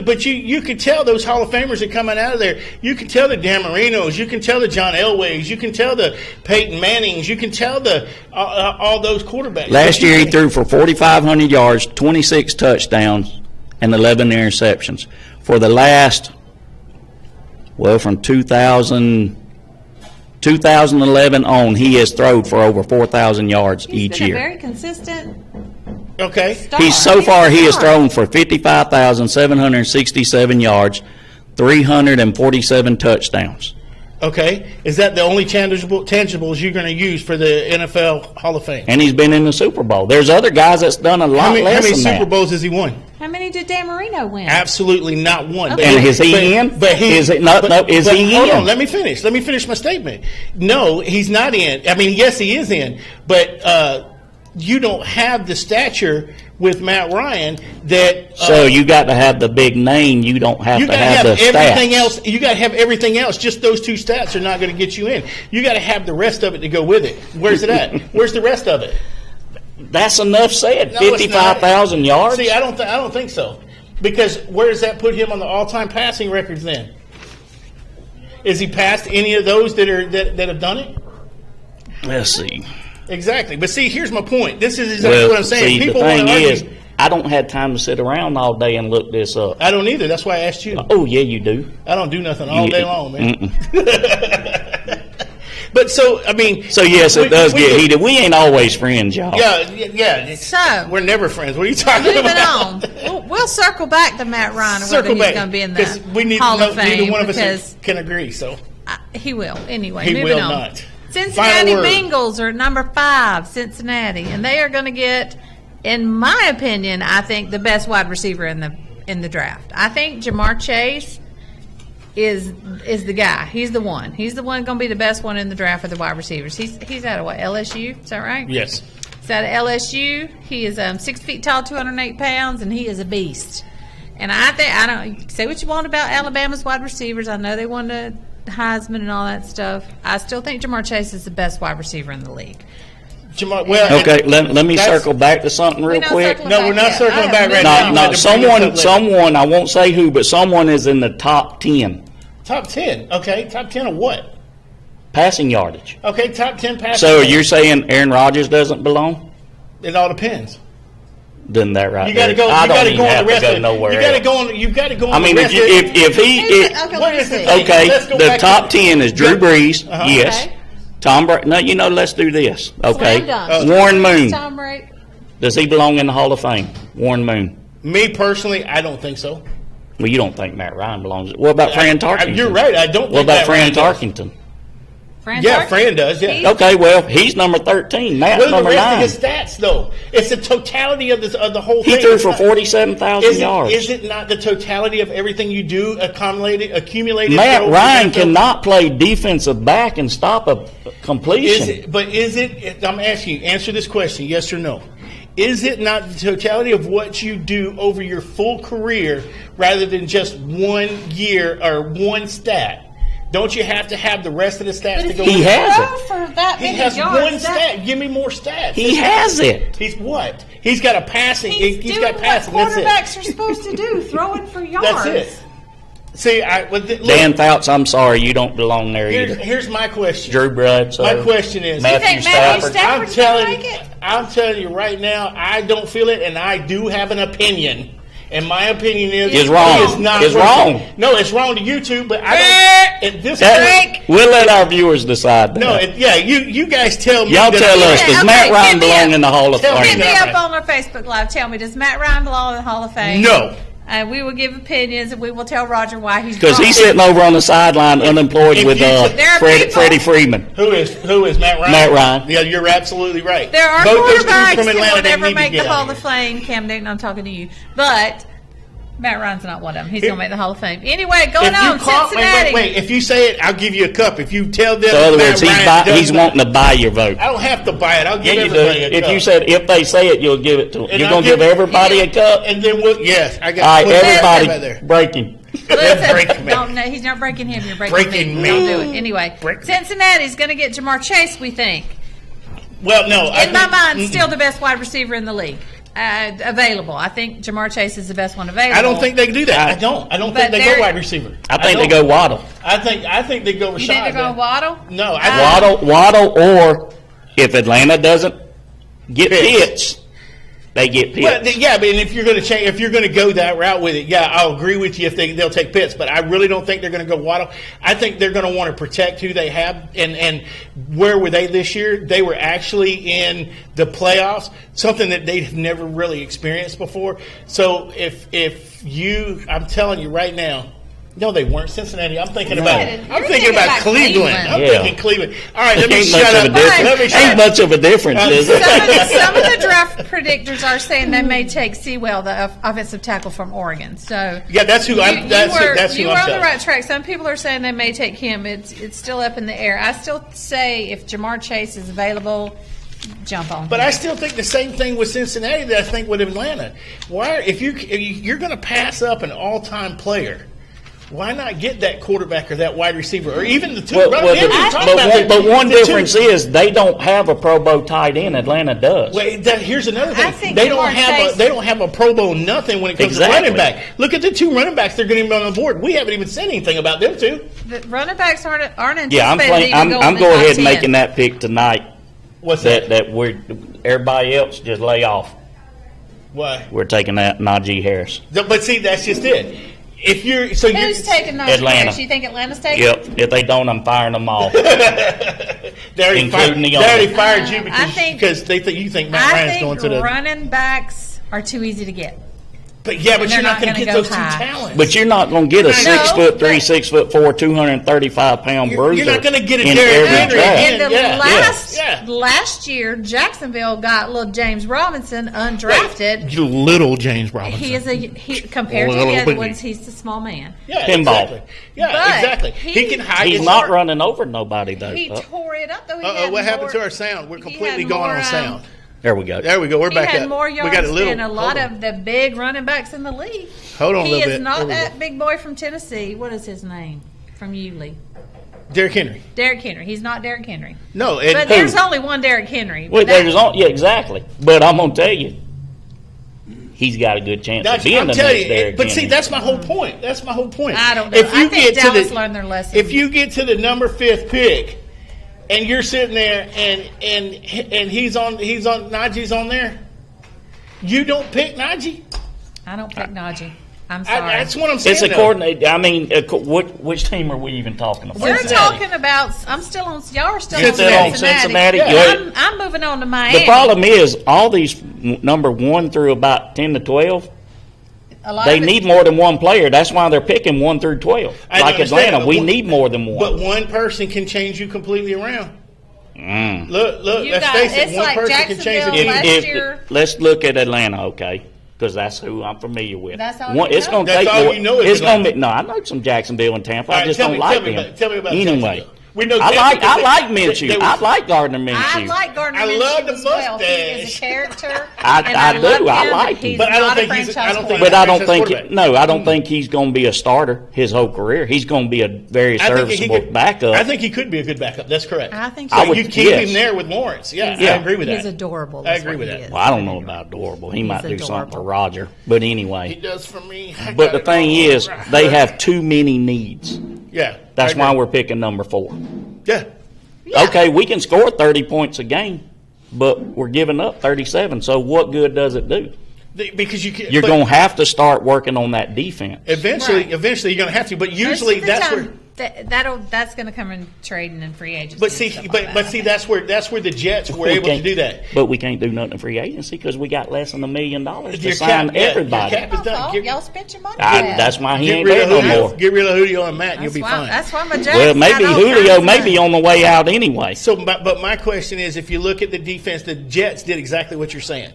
But you could tell those Hall of Famers that coming out of there. You can tell the Dan Marinos. You can tell the John Elways. You can tell the Peyton Mannings. You can tell the all those quarterbacks. Last year he threw for 4,500 yards, 26 touchdowns, and 11 interceptions. For the last, from 2011 on, he has thrown for over 4,000 yards He's each been year. a very consistent Okay. star. He has star. thrown for 55,767 yards, 347 touchdowns. Okay. Is that the only tangibles you're going to use for the NFL Hall of Fame? And he's been in the Super Bowl. There's other guys that's done a lot How many less than Super that. Bowls has he won? How many did Dan Marino win? Absolutely not one. Okay. And is he in? But he Is he hold in? on, let me finish my statement. No, he's not in. I mean, yes, he is in, but you don't have the stature with Matt Ryan that. So you got to have the big name. You don't have You to got to have have the everything stats. else. You got to have everything else. Just those two stats are not going to get you in. You got to have the rest of it to go with it. Where's it at? Where's the rest of it? That's enough said. No, it's not. 55,000 yards. See, I don't think so. Because where does that put him on the all-time passing records then? Is he past any of those that have done it? Let's see. Exactly. But see, here's my point. This is exactly what I'm saying. See, People the want thing to argue. is, I don't have time to sit around all day and look this up. I don't either. That's why I asked you. Oh, yeah, you do. I don't do nothing all day long, man. Mm-mm. But so, I mean. So, yes, it does we get heated. We ain't always friends, y'all. Yeah. So- we're never friends. What are you talking Moving about? on. We'll circle back to Matt Ryan or Circle whether back. he's going to be in Because the we need Hall to know of Fame neither one of because us can agree. So he will. Anyway, he moving will on. not. Cincinnati Final word. Bengals are at number 5, Cincinnati, and they are going to get, in my opinion, I think the best wide receiver in the draft. I think Jamar Chase is the guy. He's the one. He's the one going to be the best one in the draft for the wide receivers. He's out of what, LSU? Is that right? Yes. He's out of LSU. He is 6 feet tall, 208 pounds, and he is a beast. And I don't say what you want about Alabama's wide receivers. I know they won the Heisman and all that stuff. I still think Jamar Chase is the best wide receiver in the league. Jamar, well, Okay, let me that's- circle back to something real not quick. circling No, we're not back yet. circling I back have right moved now. on. You No, had to bring this up later. someone, I won't say who, but someone is in the top 10 Top 10. Okay, top 10 of what? passing yardage. Okay, top 10 passing. So you're saying Aaron Rodgers doesn't belong? It all depends. than that right You got to there. go. I You don't got to even go on have the rest to go of nowhere You got to else. go on. You've got to go on. I mean, the if rest of if he Okay, What let me is the see. thing? okay, Let's go the back top to- 10 is Drew Brees. Uh-huh. Yes. Okay. Tom Brady. No, let's do this. Okay. Slam dunk. Warren Moon. Tom Brady. Does he belong in the Hall of Fame? Warren Moon. Me personally, I don't think so. Well, you don't think Matt Ryan belongs. What about Fran Tarkenton? You're right. I don't. What think about that Fran Ryan does. Tarkenton? Fran Yeah, Tarkenton? Fran does. Yeah. He's- Okay, well, he's number 13. Matt's What are the number rest 9. of his stats, though? It's the totality of the whole He thing. threw It's for not- 47,000 yards. Is it not the totality of everything you do accumulated? Matt through Ryan NFL? cannot play defensive back and stop a completion. I'm asking you, answer this question, yes or no. Is it not the totality of what you do over your full career rather than just 1 year or one stat? Don't you have to have the rest of the stats to go He with it? has Throw it. for that He many has yards. one stat. Give me more stats. He has it. He's what? He's got a passing. He's He's doing got passing. what That's it. quarterbacks are supposed to do, throwing for yards. That's it. See, look, Dan Fouts, I'm sorry, you don't belong there either. here's my question. Drew Bledsoe. My question is, Matthew You think Matthew Stafford. Stafford- I'm telling you right now, I don't feel it, and I do have an opinion. And my opinion is Is wrong. he is not Is worth wrong. it. No, it's wrong to you two, but I don't. At this point, We'll let our viewers decide that. no, you guys tell me. Y'all that tell I- us, does Okay, Matt Ryan hit me belong up. in the Hall of Tell me Hit Fame? me Right. up on our Facebook Live. Tell me, does Matt Ryan belong in the Hall of Fame? No. We will give opinions, and we will tell Roger why he's Because wrong. he's sitting over on the sideline unemployed if with you- There are people- Freddie Freeman. Who is Matt Ryan? Matt Ryan. Yeah, you're absolutely right. There are Both those two quarterbacks from that Atlanta, will they never need to make get the out Hall of of here. Fame. Cam Newton, I'm talking to you. But Matt Ryan's not one of them. He's going to make the Hall of Fame. Anyway, going If you on, call, Cincinnati. wait. If you say it, I'll give you a cup. If you tell them, So in other Matt words, Ryan he's does wanting to buy your vote. I don't have to buy it. I'll Yeah, give you do. everybody a If cup. you said if they say it, you'll give it to them. And You're I'll going to give everybody a cup? and then yes, I got. All right, put that everybody, right there. break him. Break me. No, he's not breaking him. You're breaking, Breaking me. me. Don't do it. Anyway, Break me. Cincinnati's going to get Jamar Chase, we think. Well, no. In my mind, still the best wide receiver in the league. Available. I think Jamar Chase is the best one available. I don't think they can do that. I don't think But they they're- go wide receiver. I think they don't. go Waddle. I think they go Rashad. You think they're going man. Waddle? No, Waddle, or if Atlanta doesn't get Pitts, they get Pitts. Well, yeah, but if you're going to change, if you're going to go that route with it, yeah, I'll agree with you if they'll take Pitts. But I really don't think they're going to go Waddle. I think they're going to want to protect who they have. And where were they this year? They were actually in the playoffs, something that they've never really experienced before. So I'm telling you right now. No, they weren't Cincinnati. I'm thinking about Cleveland. I'm Yeah. thinking Cleveland. All right, let me Ain't shut much up. of a difference. Let me shut Ain't up. much of a difference, is it? Some of the draft predictors are saying they may take Sewell, the offensive tackle from Oregon. So Yeah, that's who I'm. That's who you I'm were on the telling. right track. Some people are saying they may take him. It's still up in the air. I still say if Jamar Chase is available, jump on. But him. I still think the same thing with Cincinnati that I think with Atlanta. Why, if you're going to pass up an all-time player, why not get that quarterback or that wide receiver or even the two? But one the difference two. is they don't have a Pro Bowl tight end. Atlanta does. Wait, here's another I thing. think They don't Jamar have Chase- they don't have a Pro Bowl nothing when it comes Exactly. to running back. Look at the two running backs they're getting on the board. We haven't even said anything about them two. The running backs aren't anticipated. Yeah, I'm playing. to even I'm in go the ahead top and 10. making that pick tonight. What's That everybody else just lay off. Why? We're taking that Najee Harris. But see, that's just it. If you're Who's taking those Atlanta. picks? You think Atlanta's taking? Yep. If they don't, I'm firing them all. They already Including the fired you I think- because they think you think Matt I Ryan's think going to the. running backs are too easy to get. But yeah, but they're you're not not going to gonna get go those two high. talents. But you're not going to get a No, 6'3", but- 6'4", 235-pound You're bruiser. not gonna get a in Derrick every Henry draft. again. And the Yeah, last year, Jacksonville got little James Robinson undrafted. You little James Robinson. He is compared to Little the other bitty. ones, he's a small man. yeah, Pinball. Exactly. Yeah, But exactly. He he- can hide. He's his not heart. running over nobody though. He tore it up though. What happened to our sound? We're completely going on sound. There we go. There we go. We're He back had up. more we yards got a little. than a lot hold on. of the big running backs in the league. Hold on a He little is bit. not There we that go. big boy from Tennessee. What is his name? From Yulee. Derrick Henry. Derrick Henry. He's not Derrick Henry. No, But there's only one Derrick Henry. Wait, But yeah, exactly. But I'm gonna tell you, he's got a good chance of being I'm the telling next you. Derrick But see, Henry. that's my whole point. That's my whole point. I don't know. If you I think get to Dallas the, learned their lesson. if you get to the number 5th pick, and you're sitting there, and he's on Najee's on there. You don't pick Najee? I don't pick Najee. I'm sorry. That's what I'm saying. It's according. I mean, which team are we even talking about? We're Cincinnati. talking about. I'm still on. Y'all are still Cincinnati. on Cincinnati. Yeah. I'm moving on to Miami. The problem is all these number 1 through about 10 to 12. They need more than one player. That's why they're picking 1 through 12. Like Atlanta, we need more than one. But one person can change you completely around. Look. Let's face it. It's One like person can change Jacksonville last it. year. Let's look at Atlanta, okay? Because that's who I'm familiar with. That's all you It's know? going to That's take all more. you know is It's going to Atlanta. be. No, I know some Jacksonville and Tampa. All I right, just tell don't me- like tell me them. about- tell me about Anyway. Jacksonville. We know I Jacksonville like because Minshew. they I was- like Gardner Minshew. I like Gardner I Minshew love the as well. He is mustache. a character. I and do. love I him, like but him. he's But I don't not think a he's- I franchise don't think- But I don't franchise think. quarterback. No, I don't think he's going to be a starter his whole career. He's going to be a very I think he serviceable could- backup. I think he could be a good backup. That's correct. I think So so. I would- you keep yes. him there with Lawrence. Yeah, Yeah. I agree with that. He's adorable. I is agree what with he that. is. Well, I don't know about adorable. He might do something for adorable. Roger. But He anyway. does for me. But the thing is, they have too many needs. Yeah. That's I why agree. we're picking number 4. Yeah. Okay, we can score 30 points a game, but we're giving up 37. So what good does it do? Because you can, You're but going to have to start working on that defense. eventually Right. you're going to have to. But Most usually of the that's time, where. that's going to come in trading and free agency. But see, and stuff like but that. see, that's where the Jets were We able to can't- do that. But we can't do nothing in free agency because we got less than $1 million to Your sign cap- yeah, your everybody. cap is done. Oh, Get- y'all spent your money. That's why he Get ain't rid there of no Julio. more. Get rid of Julio and Matt, and you'll be fine. That's why my Well, maybe Julio may be on the way out anyway. So, but my question is, if you look at the defense, the Jets did exactly what you're saying.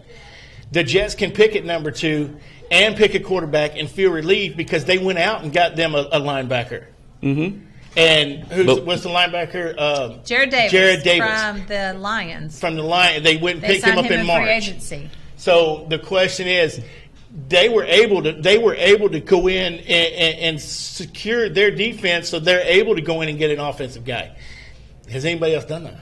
The Jets can pick at number 2 and pick a quarterback and feel relieved because they went out and got them a linebacker. Mm-hmm. And But- what's the linebacker? Jared Davis. Jared Davis. From the Lions. From the Lions. They went and They picked him signed up him in in March. free agency. So the question is, they were able to go in and secure their defense, so they're able to go in and get an offensive guy. Has anybody else done that?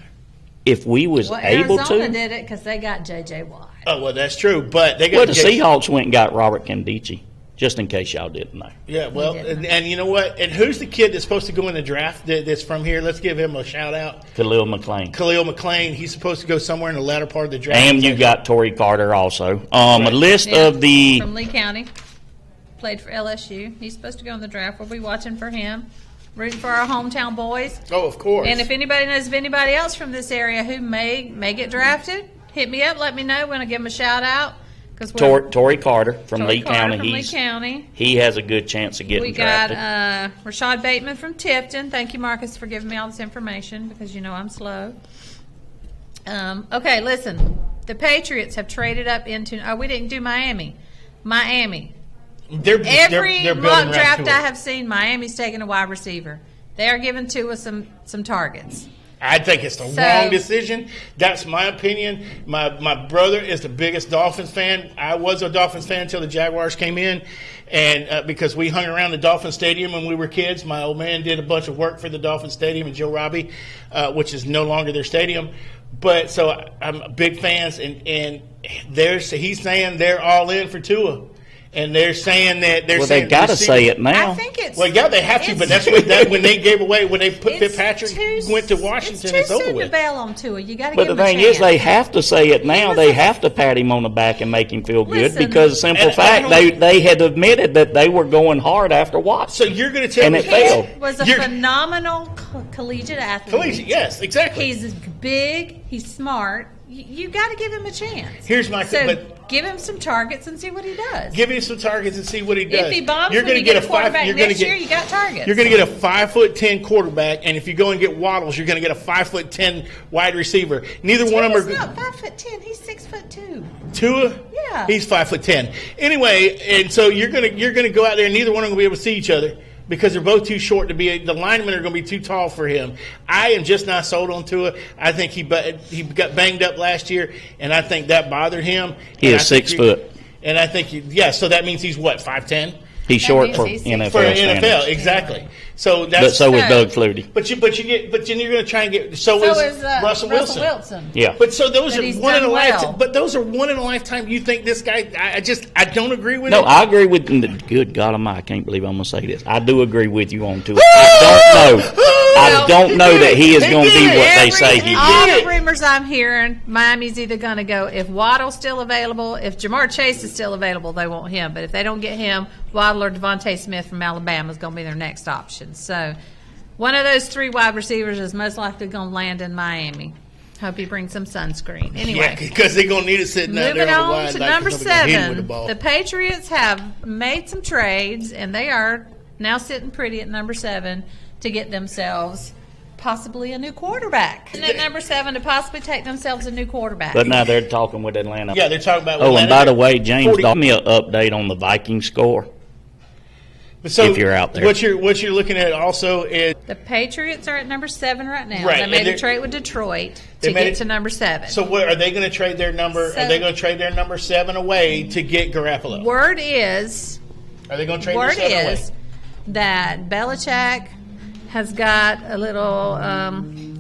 If we was Well, able Arizona to. did it because they got J.J. Watt. Oh well, that's true, but they got Well, the Seahawks went and got Robert Candice, just in case y'all didn't know. Yeah, well, He didn't. and you know what? And who's the kid that's supposed to go in the draft that's from here? Let's give him a shout out. Khalil McLean. Khalil McLean. He's supposed to go somewhere in the latter part of the draft. And you got Torrey Carter also. A list Yeah, of the. from Lee County. Played for LSU. He's supposed to go in the draft. We'll be watching for him. Rooting for our hometown boys. Oh, of course. And if anybody knows of anybody else from this area who may get drafted, hit me up. Let me know. We're going to give them a shout out. Torrey Carter from Torrey Lee Carter County. from Lee County. He has a good chance of getting We got drafted. Rashad Bateman from Tifton. Thank you, Marcus, for giving me all this information because you know I'm slow. Okay, listen. The Patriots have traded up into. Oh, we didn't do Miami. they're Every building mock around draft Tua. I have seen, Miami's taking a wide receiver. They are giving Tua some targets. I think it's the wrong decision. That's my opinion. My brother is the biggest Dolphins fan. I was a Dolphins fan until the Jaguars came in, and because we hung around the Dolphin Stadium when we were kids. My old man did a bunch of work for the Dolphin Stadium and Joe Robbie, which is no longer their stadium. But so I'm big fans, and he's saying they're all in for Tua. And they're saying that well, they got to say it now. I think it's. Well, yeah, they have to, but that's when they gave away when they put Fitzpatrick went to Washington. It's over soon with. to bail on Tua. You got to But give the him a thing is, chance. they have to say it now. was They a- have to pat him on the back and make him feel good Listen. because simple And I fact, don't- they had admitted that they were going hard after Watson. So you're going to tell And me it failed. was a You're- phenomenal collegiate athlete. Collegiate, yes, exactly. He's big. He's smart. You got to give him a chance. Here's my so but give him some targets and see what he does. give him some targets and see what he does. If he bombs, you're when going you to get a quarterback You're going to next year, get. you got targets. You're going to get a 5'10" quarterback, and if you go and get Waddles, you're going to get a 5'10" wide receiver. Neither one of them He's are. not 5'10". He's 6'2". Tua, Yeah. he's 5'10". Anyway, and so you're gonna go out there, and neither one of them will be able to see each other because they're both too short to be. The linemen are going to be too tall for him. I am just not sold on Tua. I think he got banged up last year, and I think that bothered him. He And is I think 6 foot. and I think so that means he's what 5'10" He's short means for he's NFL for standards. NFL, exactly. So that's But so is So- Doug Flutie. But then you're going to try and get So is is Russell Wilson. Yeah. But so those But are he's one in a done lifetime. well. But those are one in a lifetime. You think this guy? I don't agree with No, it. I agree with. Good God Almighty, I can't believe I'm going to say this. I do agree with you on Tua. I don't know. I don't know that he is going to be what they say he All is. the rumors I'm hearing, Miami's either going to go, if Waddle's still available, if Jamar Chase is still available, they want him. But if they don't get him, Waddle or Devontae Smith from Alabama is going to be their next option. So one of those 3 wide receivers is most likely going to land in Miami. Hope he brings some sunscreen. Yeah, Anyway, because they're going to need it sitting out moving there on the on wide to line, number 'cause nobody gonna hit him with 7. the ball. The Patriots have made some trades, and they are now sitting pretty at number 7 to get themselves possibly a new quarterback. And at number 7 to possibly take themselves a new quarterback. But now they're talking with Atlanta. Yeah, they're talking about. Oh, and Atlanta. by the way, James, 40 give me an update on the Vikings score. So if you're out there. what you're looking at also is The Patriots are at number 7 right now. Right, They and made a they're- trade with Detroit they to made get it- to number 7. so what are they going to trade their number? So- Are they going to trade their number 7 away to get Garoppolo? Word is Are they going to trade their 7 away? that Belichick has got a little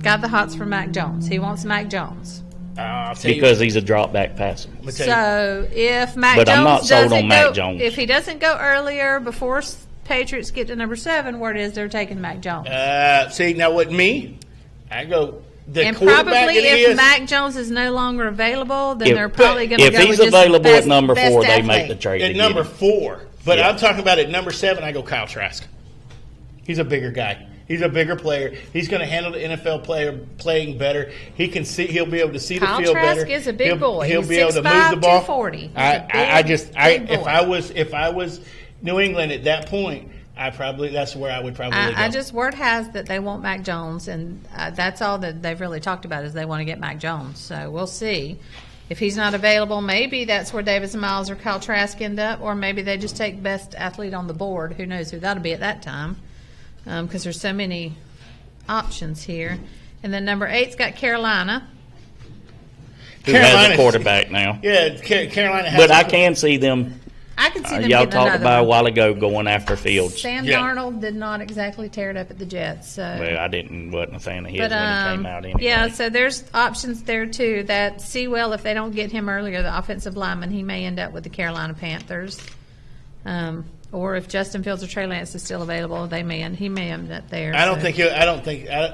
got the hots for Mac Jones. He wants Mac Jones. I'll tell you Because he's a drop back passer. what, I'm gonna tell you. So if Mac But Jones I'm not sold doesn't on Mac go, Jones. if he doesn't go earlier before Patriots get to number 7, word is they're taking Mac Jones. See now with me, I go the And quarterback probably it if is. Mac Jones is no longer available, then If- they're probably going to If go he's with just available best, at number best 4, they athlete. make the trade. at to number get him. 4, but Yeah. I'm talking about at number 7. I go Kyle Trask. He's a bigger guy. He's a bigger player. He's going to handle the NFL player playing better. He can see. He'll be able to see Kyle the field Trask better. is a big he'll, boy. He'll He's be able to 6'5", move the ball. 240. He's a I just big boy. if I was New England at that point, that's where I would probably go. I just word has that they want Mac Jones, and that's all that they've really talked about is they want to get Mac Jones. So we'll see. If he's not available, maybe that's where Davis Miles or Kyle Trask end up, or maybe they just take best athlete on the board. Who knows who that'll be at that time? Because there's so many options here. And then number 8's got Carolina. Who has a Carolina's- quarterback now? Yeah, Carolina has. But I can see them. I can see them Y'all getting talked another about a one. while ago going after Fields. Sam Yeah. Darnold did not exactly tear it up at the Jets. So. Well, I wasn't a fan of his But when he came out anyway. yeah, so there's options there too. That Sewell, if they don't get him earlier, the offensive lineman, he may end up with the Carolina Panthers. Or if Justin Fields or Trey Lance is still available, he may end up there. I so.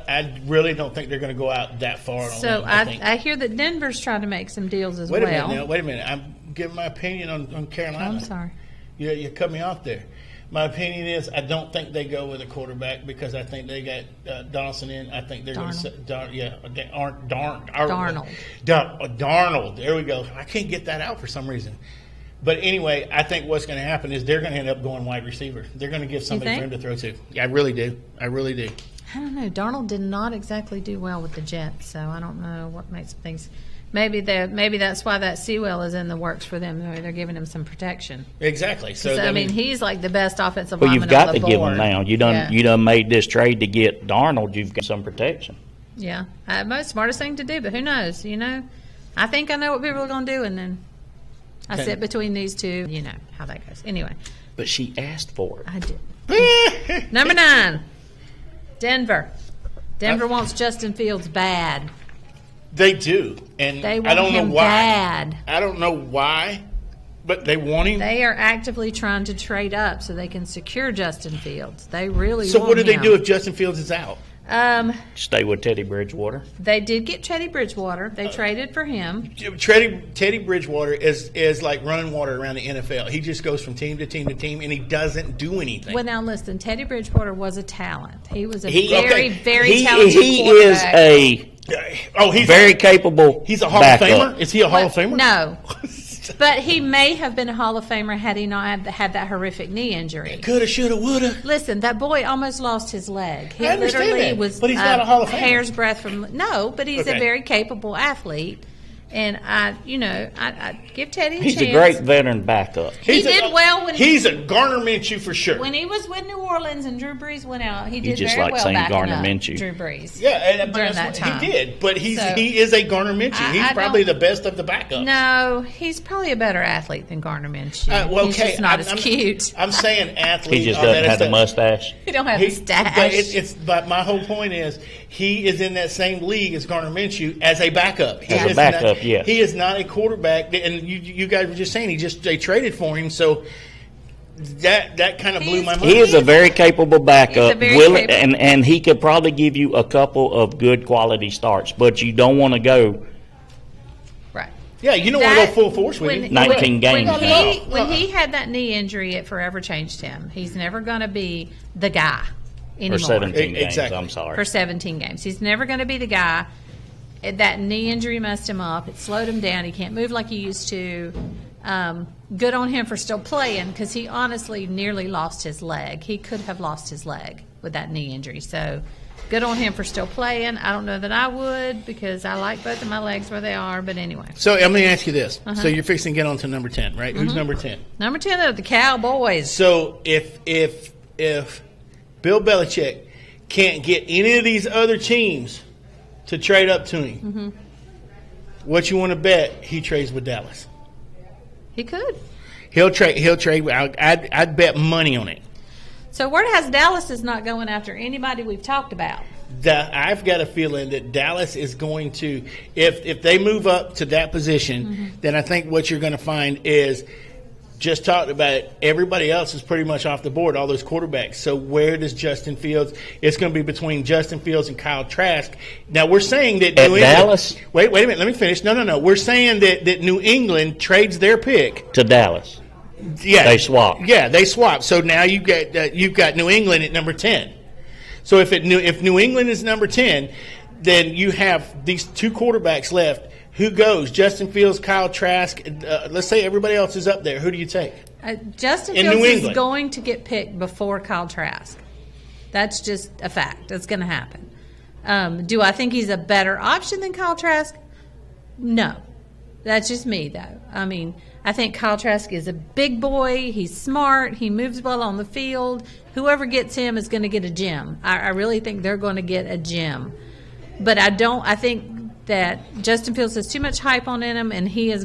I really don't think they're going to go out that far. On So him, think. I hear that Denver's trying to make some deals as Wait a well. minute now. Wait a minute. I'm giving my opinion on Carolina. I'm sorry. You cut me off there. My opinion is I don't think they go with a quarterback because I think they got Donaldson in. I think they're going to Darnold. Darnold. There we go. I can't get that out for some reason. But anyway, I think what's going to happen is they're going to end up going wide receiver. They're going to give somebody for him think? to throw to. Yeah, I really do. I really do. I don't know. Darnold did not exactly do well with the Jets, so I don't know what makes things. Maybe that's why that Sewell is in the works for them. They're giving him some protection. Exactly. So I mean, he's like the best offensive Well, lineman you've got on the to give board. him now. Yeah. You done made this trade to get Darnold. You've got some protection. Yeah, most smartest thing to do, but who knows? You know, I think I know what people are going to do, and then I sit between these two. You know how that goes. Anyway, But she asked for it. I did. Number 9, Denver. Denver wants Justin Fields bad. They do, and They want I don't him know why. bad. I don't know why, but they want him. They are actively trying to trade up so they can secure Justin Fields. They really So want what do they him. do if Justin Fields is out? Stay with Teddy Bridgewater. They did get Teddy Bridgewater. They traded for him. Teddy Bridgewater is like running water around the NFL. He just goes from team to team to team, and he doesn't do anything. Well, now listen, Teddy Bridgewater was a talent. He was a He- very, okay. very talented He is quarterback. He's very capable. He's a Hall backup. of Famer. Is he a Hall of Famer? No. But he may have been a Hall of Famer had he not had that horrific knee injury. Coulda, shoulda, woulda. Listen, that boy almost lost his leg. He I understand literally that, was but he's not a Hall of Famer. hair's breadth from no, but he's Okay. a very capable athlete. And I give Teddy a He's chance. a great veteran backup. He did well when he's a Garner Minshew for sure. when he was with New Orleans and Drew Brees went out. He did just very like well saying backing Gardner up Minshew. Drew Brees. Yeah, and during that's that what time. he did. But he So- is a Garner Minshew. He's I probably don't- the best of the backups. No, he's probably a better athlete than Gardner Minshew. Well, He's okay, just not I'm- as cute. I'm saying athlete. He just on that doesn't have the extent. mustache. He don't have He- the stash. But my whole point is he is in that same league as Garner Minshew as a backup. He As a is backup, not, yes. He is not a quarterback, and you guys were just saying they traded for him. So that kind of blew my mind. He is a very capable backup, capable. and he could probably give you a couple of good quality starts, but you don't want to go Right. Yeah, you don't want to go full force with him. 19 games. When he had that knee injury, it forever changed him. He's never going to be the guy anymore. For 17 games, Exactly. I'm sorry. For 17 games. He's never going to be the guy. That knee injury messed him up. It slowed him down. He can't move like he used to. Good on him for still playing, because he honestly nearly lost his leg. He could have lost his leg with that knee injury. So good on him for still playing. I don't know that I would, because I like both of my legs where they are. But anyway. So let me ask you this. So you're fixing to get on to number 10, right? Who's number 10? Number 10 are the Cowboys. So if Bill Belichick can't get any of these other teams to trade up to him, what you want to bet he trades with Dallas? He could. He'll trade. I'd bet money on it. So word has Dallas is not going after anybody we've talked about. I've got a feeling that Dallas is going to, if they move up to that position, then I think what you're going to find is, just talked about it, everybody else is pretty much off the board, all those quarterbacks. So where does Justin Fields? It's going to be between Justin Fields and Kyle Trask. Now we're saying that At New Dallas? England. Wait a minute. Let me finish. No. We're saying that New England trades their pick. To Dallas. Yeah, They swap. Yeah, they swap. So now you've got New England at number 10. So if New England is number 10, then you have these two quarterbacks left. Who goes? Justin Fields, Kyle Trask. Let's say everybody else is up there. Who do you take? Justin In Fields New is England. going to get picked before Kyle Trask. That's just a fact. That's going to happen. Do I think he's a better option than Kyle Trask? No. That's just me, though. I mean, I think Kyle Trask is a big boy. He's smart. He moves well on the field. Whoever gets him is going to get a gem. I really think they're going to get a gem. But I think that Justin Fields has too much hype on him, and he's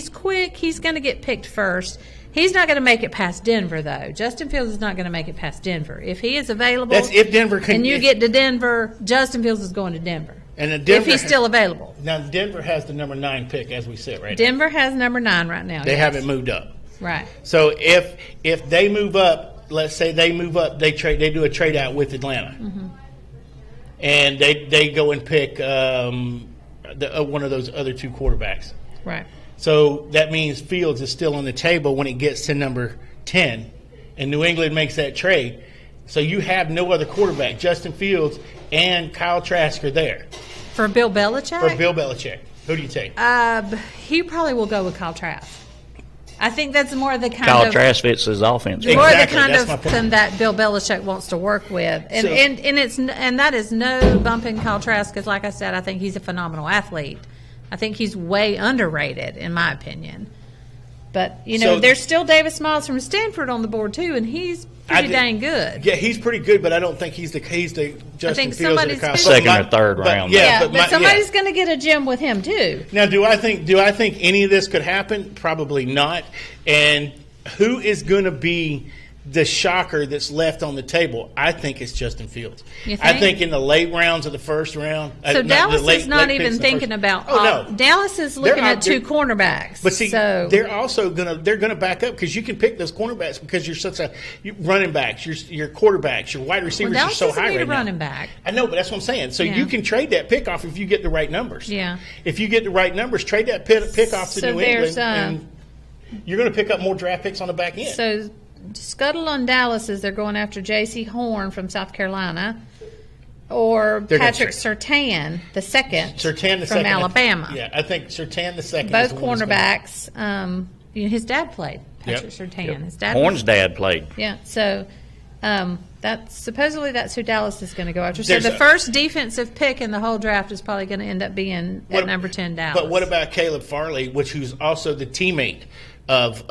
quick. He's going to get picked first. He's not going to make it past Denver, though. Justin Fields is not going to make it past Denver. If he is available, That's if Denver can. and you get to Denver, Justin Fields is going to Denver. And then Denver if he's still available. Now Denver has the number 9 pick as we sit right now. Denver has number 9 right now. They yes. haven't moved up. Right. So if they move up, let's say they move up, they do a trade out with Atlanta, and they go and pick one of those other two quarterbacks. Right. So that means Fields is still on the table when it gets to number 10, and New England makes that trade. So you have no other quarterback. Justin Fields and Kyle Trask are there. For Bill Belichick? For Bill Belichick. Who do you take? He probably will go with Kyle Trask. I think that's more of the kind Kyle of Trask fits his offense. Exactly. more the kind That's my of point. thing that Bill Belichick wants to work with, and So- and that is no bumping Kyle Trask, because like I said, I think he's a phenomenal athlete. I think he's way underrated in my opinion. But So- there's still Davis Miles from Stanford on the board too, and he's pretty dang good. Yeah, he's pretty good, but I don't think he's the Justin think Fields or the somebody's Kyle. good. Second But or third round. Yeah, but somebody's going to get a gem with him too. Now, do I think any of this could happen? Probably not. And who is going to be the shocker that's left on the table? I think it's Justin Fields. You I think? think in the late rounds of the first round. So Dallas the is not late even picks in the thinking first- about. Oh no, Dallas is looking They're at out- two they're- cornerbacks. But see, so they're also gonna back up, because you can pick those cornerbacks because you're such a running backs, your quarterbacks, your wide receivers are Dallas so doesn't high need right a now. running back. I know, but that's what I'm saying. So Yeah. you can trade that pick off if you get the right numbers. Yeah. If you get the right numbers, trade that pick off to So New there's, England, and you're going to pick up more draft picks on the back end. So scuttle on Dallas is they're going after J.C. Horn from South Carolina, or They're gonna Patrick Surtain the second Surtain the from second, Alabama. Yeah, I think Surtain the second. Both is the one that's cornerbacks. His dad played Patrick Yep. Surtain. His dad. Horn's dad played. Yeah. So that's who Dallas is going to go after. So There's the a- first defensive pick in the whole draft is probably going to end up being at number 10 Dallas. But what about Caleb Farley, who's also the teammate of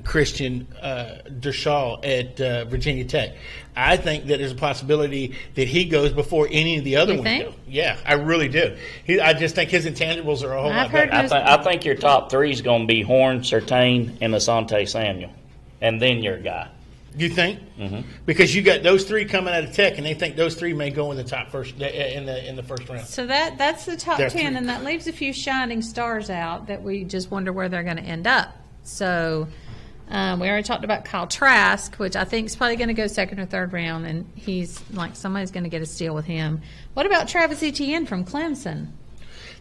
Christian Dershaw at Virginia Tech? I think that there's a possibility that he goes before any of the other You ones think? go. Yeah, I really do. I just think his intangibles are a whole I've lot heard better. I think your top three is going to be Horn, Surtain, and Asante Samuel, and then your guy. You think? Mm-hmm. Because you got those three coming out of Tech, and they think those three may go in the top first in the first round. So that's the top There are 10, three. and that leaves a few shining stars out that we just wonder where they're going to end up. So We already talked about Kyle Trask, which I think is probably going to go second or third round, and he's like somebody's going to get a steal with him. What about Travis Etienne from Clemson?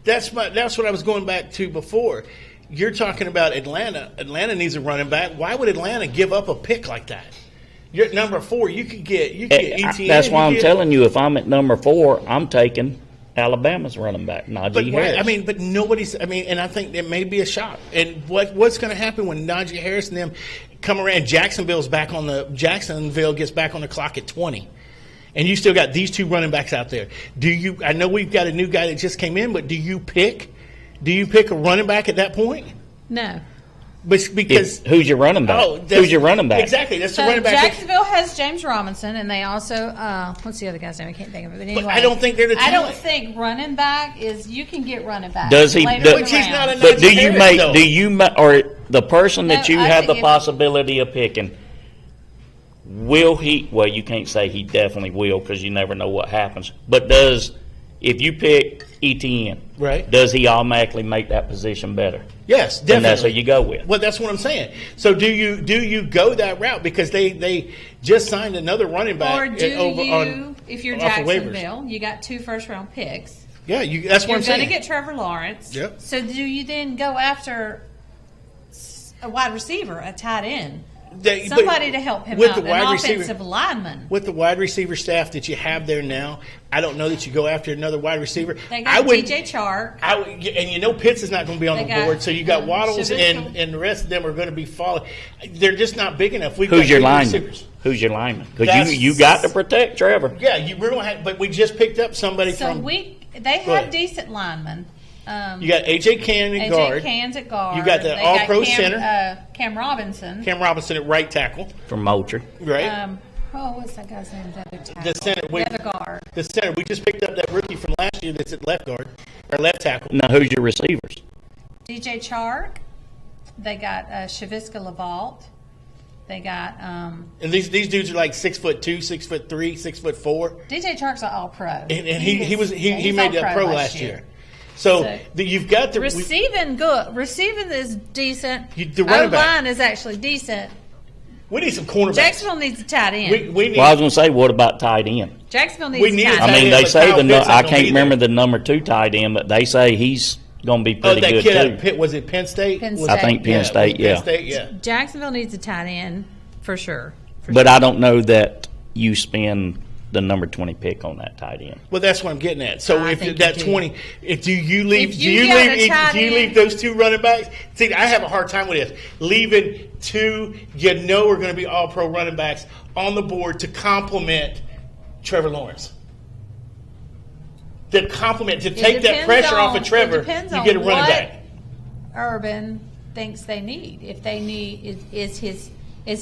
That's what I was going back to before. You're talking about Atlanta. Atlanta needs a running back. Why would Atlanta give up a pick like that? You're at number 4. You could get Etienne. That's why I'm telling you, if I'm at number 4, I'm taking Alabama's running back, Najee Harris. I mean, but nobody's. I mean, and I think there may be a shot. And what's going to happen when Najee Harris and them come around? Jacksonville gets back on the clock at 20, and you still got these two running backs out there. I know we've got a new guy that just came in, but do you pick a running back at that point? No. Because who's your running back? Who's your running back? Exactly, that's the So running back. Jacksonville has James Robinson, and they also what's the other guy's name? I can't think of it. But anyway, I don't think they're the I don't talent. think running back is. You can get running back. Does he? later in But the he's not round. a But do you Harris, make? though. Do you or the person that No, you I have the think possibility of picking? Will he? Well, you can't say he definitely will because you never know what happens. But if you pick Etienne, Right. does he automatically make that position better? Yes, definitely. And that's what you go with. Well, that's what I'm saying. So do you go that route because they just signed another running back Or do over you, on if you're off of waivers. Jacksonville, you got 2 first-round picks. Yeah, that's what You're I'm going saying. to get Trevor Lawrence. Yep. So do you then go after a wide receiver, a tight end, somebody to help him with out, the wide an receiver- offensive lineman? With the wide receiver staff that you have there now, I don't know that you go after another wide receiver. They I got would, DJ Chark. and Pitts is not going to be on They the got, board, so you got Waddles Shaviska. and the rest of them are going to be falling. They're just not big enough. We've Who's got your big lineman? receivers. Who's your lineman? That's- Because you got to protect Trevor. Yeah, you really have, but we just picked up somebody So from. they Go have ahead. decent linemen. You got AJ Cannon at guard. AJ Cans at guard. You got the They All-Pro Cam, center. Cam Robinson. Cam Robinson at right tackle, From Moultrie. right? What's that guy's name? The other tackle. The center. The other guard. The center. We just picked up that rookie from last year that's at left guard or left tackle. Now, who's your receivers? DJ Chark. They got Shaviska Lavault. They got And these dudes are like 6'2", 6'3", 6'4", DJ Chark's an All-Pro. and he he's made that All-Pro pro last year. So you've got the Receiving good. Receiving is decent. The running back. O-line is actually decent. We need some cornerbacks. Jacksonville needs a tight end. We need. Well, I was going to say, what about tight end? Jacksonville We needs need a a tight I tight end. mean, end, they but say Kyle Pitts I ain't gonna can't be remember there. the number 2 tight end, but they say he's going to be pretty that good kid out too. of Pitt, was it Penn State? Penn Was- State. I think Penn State, Penn yeah. State, yeah. Jacksonville needs a tight end for sure. But I don't know that you spend the number 20 pick on that tight end. Well, that's what I'm getting at. So I if think that you do. 20, do you leave? If Do you you got a leave? tight Do you end- leave those 2 running backs? See, I have a hard time with this. Leaving 2, are going to be All-Pro running backs on the board to complement Trevor Lawrence. To complement, to take that depends pressure off of on- Trevor, it depends you on get a running what back. Urban thinks they need. If they need is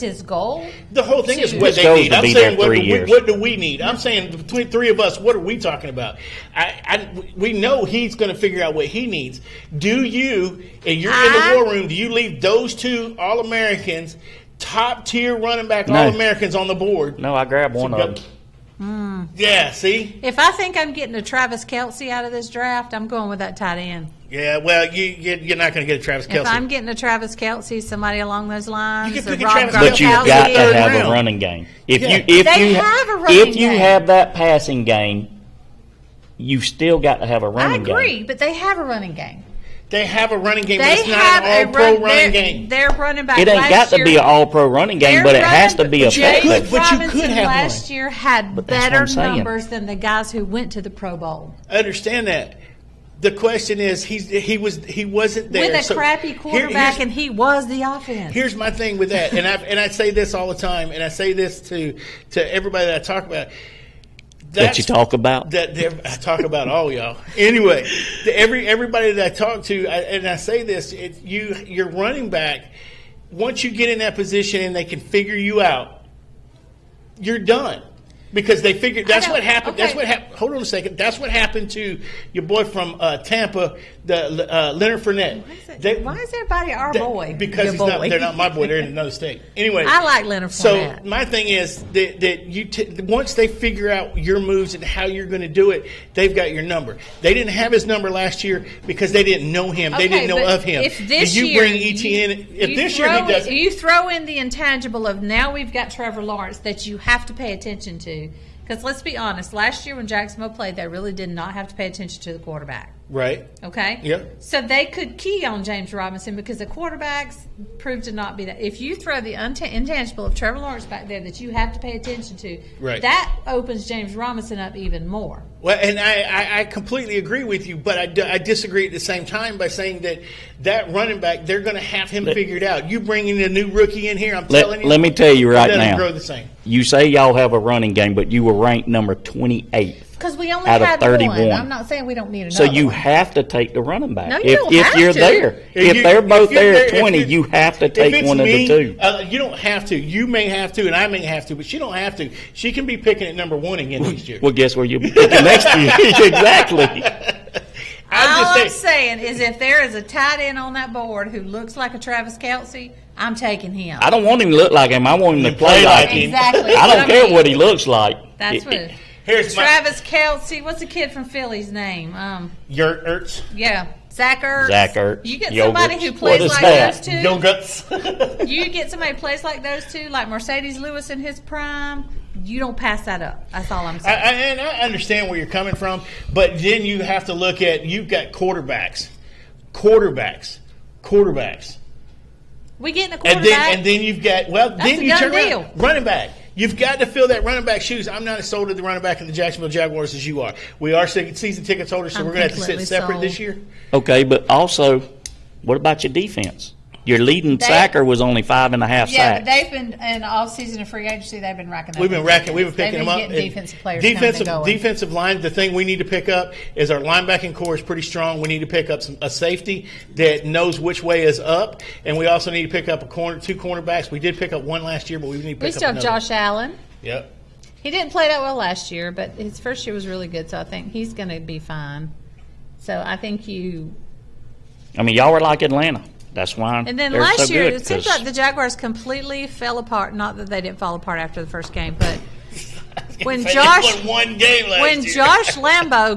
his goal. The whole thing is to- what It's they supposed need. to I'm be saying there 3 what years. do we need? I'm saying between 3 of us, what are we talking about? We know he's going to figure out what he needs. Do you, and you're in the war room, do you leave those 2 All-Americans, top-tier running back No. All-Americans on the board? No, I grabbed one of them. Yeah, see? If I think I'm getting a Travis Kelce out of this draft, I'm going with that tight end. Yeah, well, you're not going to get a Travis Kelce. If I'm getting a Travis Kelce, somebody along those lines, You can or pick a Rob Travis Gronkowski. But you've Gronkowski. got to Third have round. a running game. If Yeah. you They have a running game. have that passing game, you've still got to have a I running game. agree, but they have a running game. They have a running game, but They it's not have an a All-Pro run, running game. Their running back. It ain't last got to year, be an all-pro running game, their but it has to running- be But you effective. could- but you Robinson have last one. year had But that's what better I'm saying. numbers than the guys who went to the Pro Bowl I understand that. The question is, he wasn't there. with a So crappy quarterback, here's- and he was the offense. Here's my thing with that, and I say this all the time, and I say this to everybody that I talk about. That you talk about? I talk about all y'all. Anyway, everybody that I talk to, and I say this, your running back, once you get in that position and they can figure you out, you're done. Because they figured that's know. what happened. That's Okay. what happened. Hold on a second. That's what happened to your boy from Tampa Leonard Fournette. Why is everybody our boy? Because they're not my boy. They're in another state. Anyway, I like Leonard Fournette. So my thing is that once they figure out your moves and how you're going to do it, they've got your number. They didn't have his number last year because they didn't know him. They didn't know of him. If this you year, bring ETN, if this year he doesn't, you throw in the intangible of now we've got Trevor Lawrence that you have to pay attention to. Because let's be honest, last year when Jacksonville played, they really did not have to pay attention to the quarterback. Right. Okay? Yep. So they could key on James Robinson because the quarterbacks proved to not be that. If you throw the intangible of Trevor Lawrence back there that you have to pay attention to, right, that opens James Robinson up even more. Well, and I completely agree with you, but I disagree at the same time by saying that running back, they're going to have him figured out. You bring in a new rookie in here, I'm telling you. Let me tell you right now. Grow the same. You say y'all have a running game, but you were ranked number 28th. Because we only out of had 31. one. I'm not saying we don't need another So you one. have to take the running back. No, you don't if have you're to. there. If they're both there at 20, you have to take one of the two. You don't have to. You may have to, and I may have to, but she don't have to. She can be picking at number 1 again next year. Well, guess where you'll be picking next year. Exactly. I'm saying is if there is a tight end on that board who looks like a Travis Kelce, I'm taking him. I don't want him to look like him. I want him to play like him. Exactly. I don't care what he looks like. That's what. Here's Travis Kelce. What's the kid from Philly's name? Ertz. Yeah, Zach Ertz. Zach Ertz. You get somebody Yogurts. who plays like that? those two. Yogurts. You get somebody who plays like those two, like Mercedes Lewis in his prime. You don't pass that up. That's all I'm saying. And I understand where you're coming from, but then you have to look at you've got quarterbacks. We getting a quarterback. And then you've got then you turn around running back. You've got to fill that running back shoes. I'm not as sold to the running back of the Jacksonville Jaguars as you are. We are season tickets holders, so we're going to have to sit separate this year. Okay, but also, what about your defense? Your leading sacker was only 5.5 sacks. Yeah, but they've been in all season of free agency. They've been racking up. We've been picking them up. Defensive players. Defensive line. The thing we need to pick up is our linebacking core is pretty strong. We need to pick up a safety that knows which way is up, and we also need to pick up two cornerbacks. We did pick up one last year, but we need to pick up. We still have Josh Allen. Yep. He didn't play that well last year, but his first year was really good, so I think he's going to be fine. So I think you. I mean, y'all were like Atlanta. That's why. And then they're last so year, good, it seems like the Jaguars completely fell apart. Not that they didn't fall apart after the first game, but when Josh Lambeau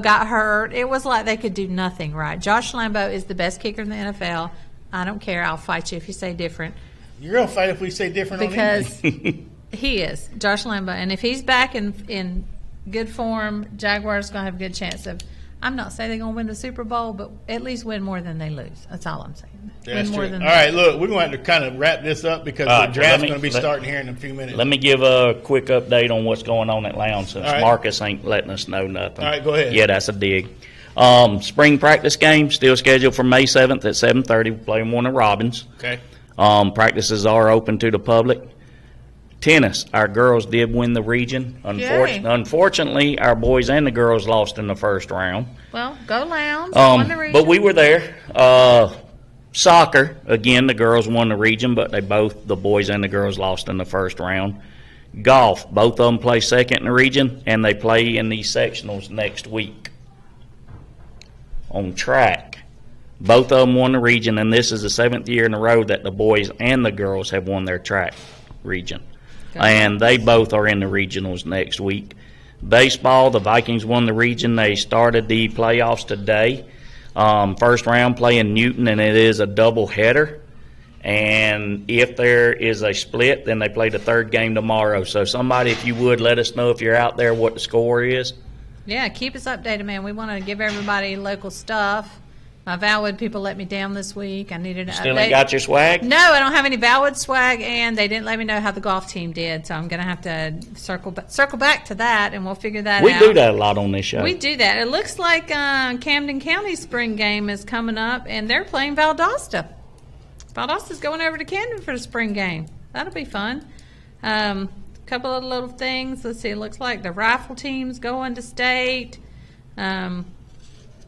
got hurt, it was like they could do nothing right. Josh Lambeau is the best kicker in the NFL. I don't care. I'll fight you if you say different. You're gonna fight if we say different because he is Josh Lambeau, and if he's back in good form, Jaguars gonna have a good chance of. I'm not saying they're going to win the Super Bowl, but at least win more than they lose. That's all I'm saying. That's true. All right, look, we're going to have to kind of wrap this up because the draft's going to be starting here in a few minutes. Let me give a quick update on what's going on at Lounge since Marcus ain't letting us know nothing. All right, go ahead. Yeah, that's a dig. Spring practice game still scheduled for May 7th at 7:30. We're playing one of Robins. Okay. Practices are open to the public. Tennis, our girls did win the region. Unfortunately, our boys and the girls lost in the first round. Well, go Lounge. Won the region. But we were there. Soccer, again, the girls won the region, but the boys and the girls lost in the first round. Golf, both of them play second in the region, and they play in these sectionals next week. On track, both of them won the region, and this is the 7th year in a row that the boys and the girls have won their track region. And they both are in the regionals next week. Baseball, the Vikings won the region. They started the playoffs today. First round playing Newton, and it is a double header. And if there is a split, then they play the third game tomorrow. So somebody, if you would, let us know if you're out there what the score is. Yeah, keep us updated, man. We want to give everybody local stuff. My Valwood people let me down this week. I needed an update. Still ain't got your swag? No, I don't have any Valwood swag, and they didn't let me know how the golf team did. So I'm going to have to circle back to that, and we'll figure that out. We do that a lot on this show. We do that. It looks like Camden County's spring game is coming up, and they're playing Valdosta. Valdosta's going over to Camden for the spring game. That'll be fun. A couple of little things. Let's see. It looks like the rifle team's going to state.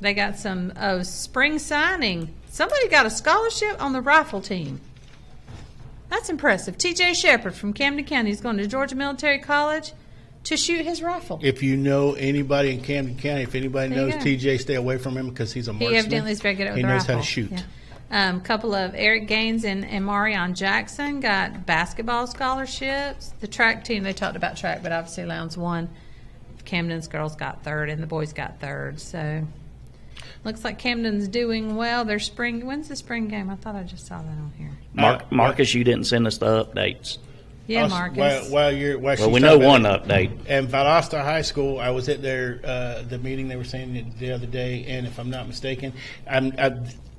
They got some spring signing. Somebody got a scholarship on the rifle team. That's impressive. T.J. Shepard from Camden County is going to Georgia Military College. to shoot his rifle. If you know anybody in Camden County, if anybody There you knows go. TJ, stay away from him because he's a marksman. He evidently is very good at He the knows rifle. how to shoot. Yeah. Couple of Eric Gaines and Marion Jackson got basketball scholarships. The track team, they talked about track, but obviously Lowndes won. Camden's girls got third and the boys got third. So looks like Camden's doing well. Their spring, when's the spring game? I thought I just saw that on here. Marcus, you didn't send us the updates. Yeah, Marcus. While Well, we know one update. And Valdosta High School, I was at the meeting they were saying it the other day, and if I'm not mistaken,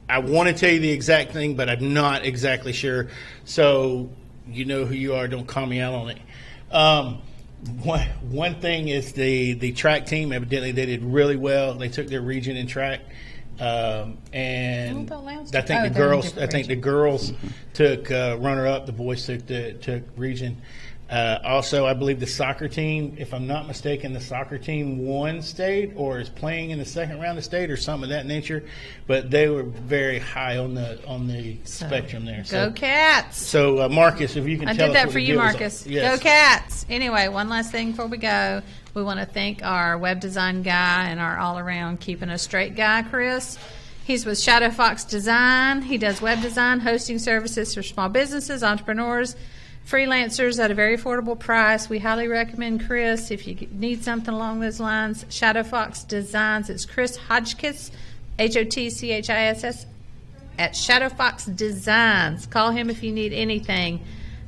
I want to tell you the exact thing, but I'm not exactly sure. So you know who you are. Don't call me out on it. One thing is the track team. Evidently, they did really well. They took their region in track, and What about Lowndes? I think Oh, the they're in girls. different I think the region. girls took runner up. The boys took region. Also, I believe the soccer team, if I'm not mistaken, the soccer team won state or is playing in the second round of state or something of that nature. But they were very high on the spectrum there. Go Cats. So Marcus, if you can I tell did us that what for the you, deal is. Marcus. Yes. Go Cats. Anyway, one last thing before we go. We want to thank our web design guy and our all-around keeping us straight guy, Chris. He's with Shadow Fox Design. He does web design, hosting services for small businesses, entrepreneurs, freelancers at a very affordable price. We highly recommend Chris if you need something along those lines. Shadow Fox Designs. It's Chris Hodgkiss, Hotchiss, at Shadow Fox Designs. Call him if you need anything.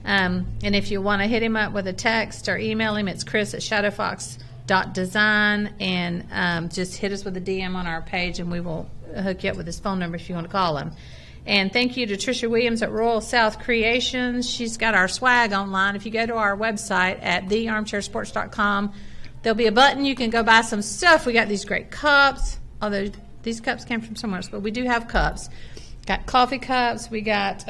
And if you want to hit him up with a text or email him, it's Chris at shadowfox.design. And just hit us with a DM on our page, and we will hook you up with his phone number if you want to call him. And thank you to Tricia Williams at Royal South Creations. She's got our swag online. If you go to our website at thearmchairsports.com, there'll be a button. You can go buy some stuff. We got these great cups, although these cups came from somewhere else, but we do have cups. Got coffee cups. We got,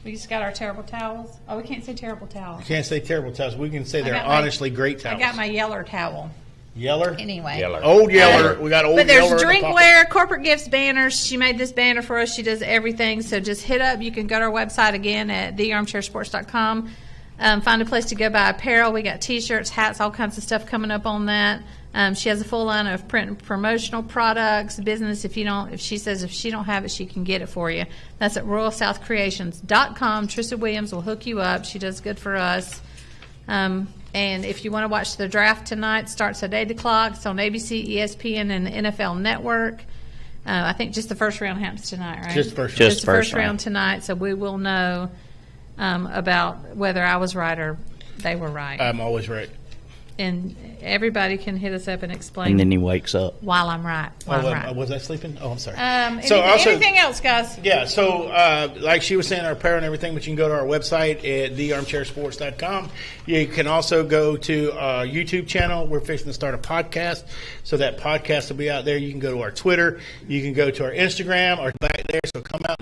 we just got our terrible towels. Oh, we can't say terrible towels. Can't say terrible towels. We can say I they're got my- honestly great towels. I got my Yeller towel. Yeller? Anyway. Yeller. Old Yeller. We got old But Yeller. there's in the pocket. drinkware, corporate gifts, banners. She made this banner for us. She does everything. So just hit up. You can go to our website again at thearmchairsports.com. Find a place to go buy apparel. We got T-shirts, hats, all kinds of stuff coming up on that. She has a full line of print and promotional products, business. If she says if she don't have it, she can get it for you. That's at royalsouthcreations.com. Trissa Williams will hook you up. She does good for us. And if you want to watch the draft tonight, starts at 8 o'clock. It's on ABC, ESPN, and the NFL Network. I think just the first round happens tonight, right? Just the first Just Just the first first round round. tonight, so we will know about whether I was right or they were right. I'm always right. And everybody can hit us up and explain And then he wakes up. while I'm right. While I'm right. Was I sleeping? Oh, I'm sorry. Anything else, guys? Yeah, so like she was saying, our apparel and everything, but you can go to our website at thearmchairsports.com. You can also go to our YouTube channel. We're fixing to start a podcast, so that podcast will be out there. You can go to our Twitter. You can go to our Instagram or back there, so come out and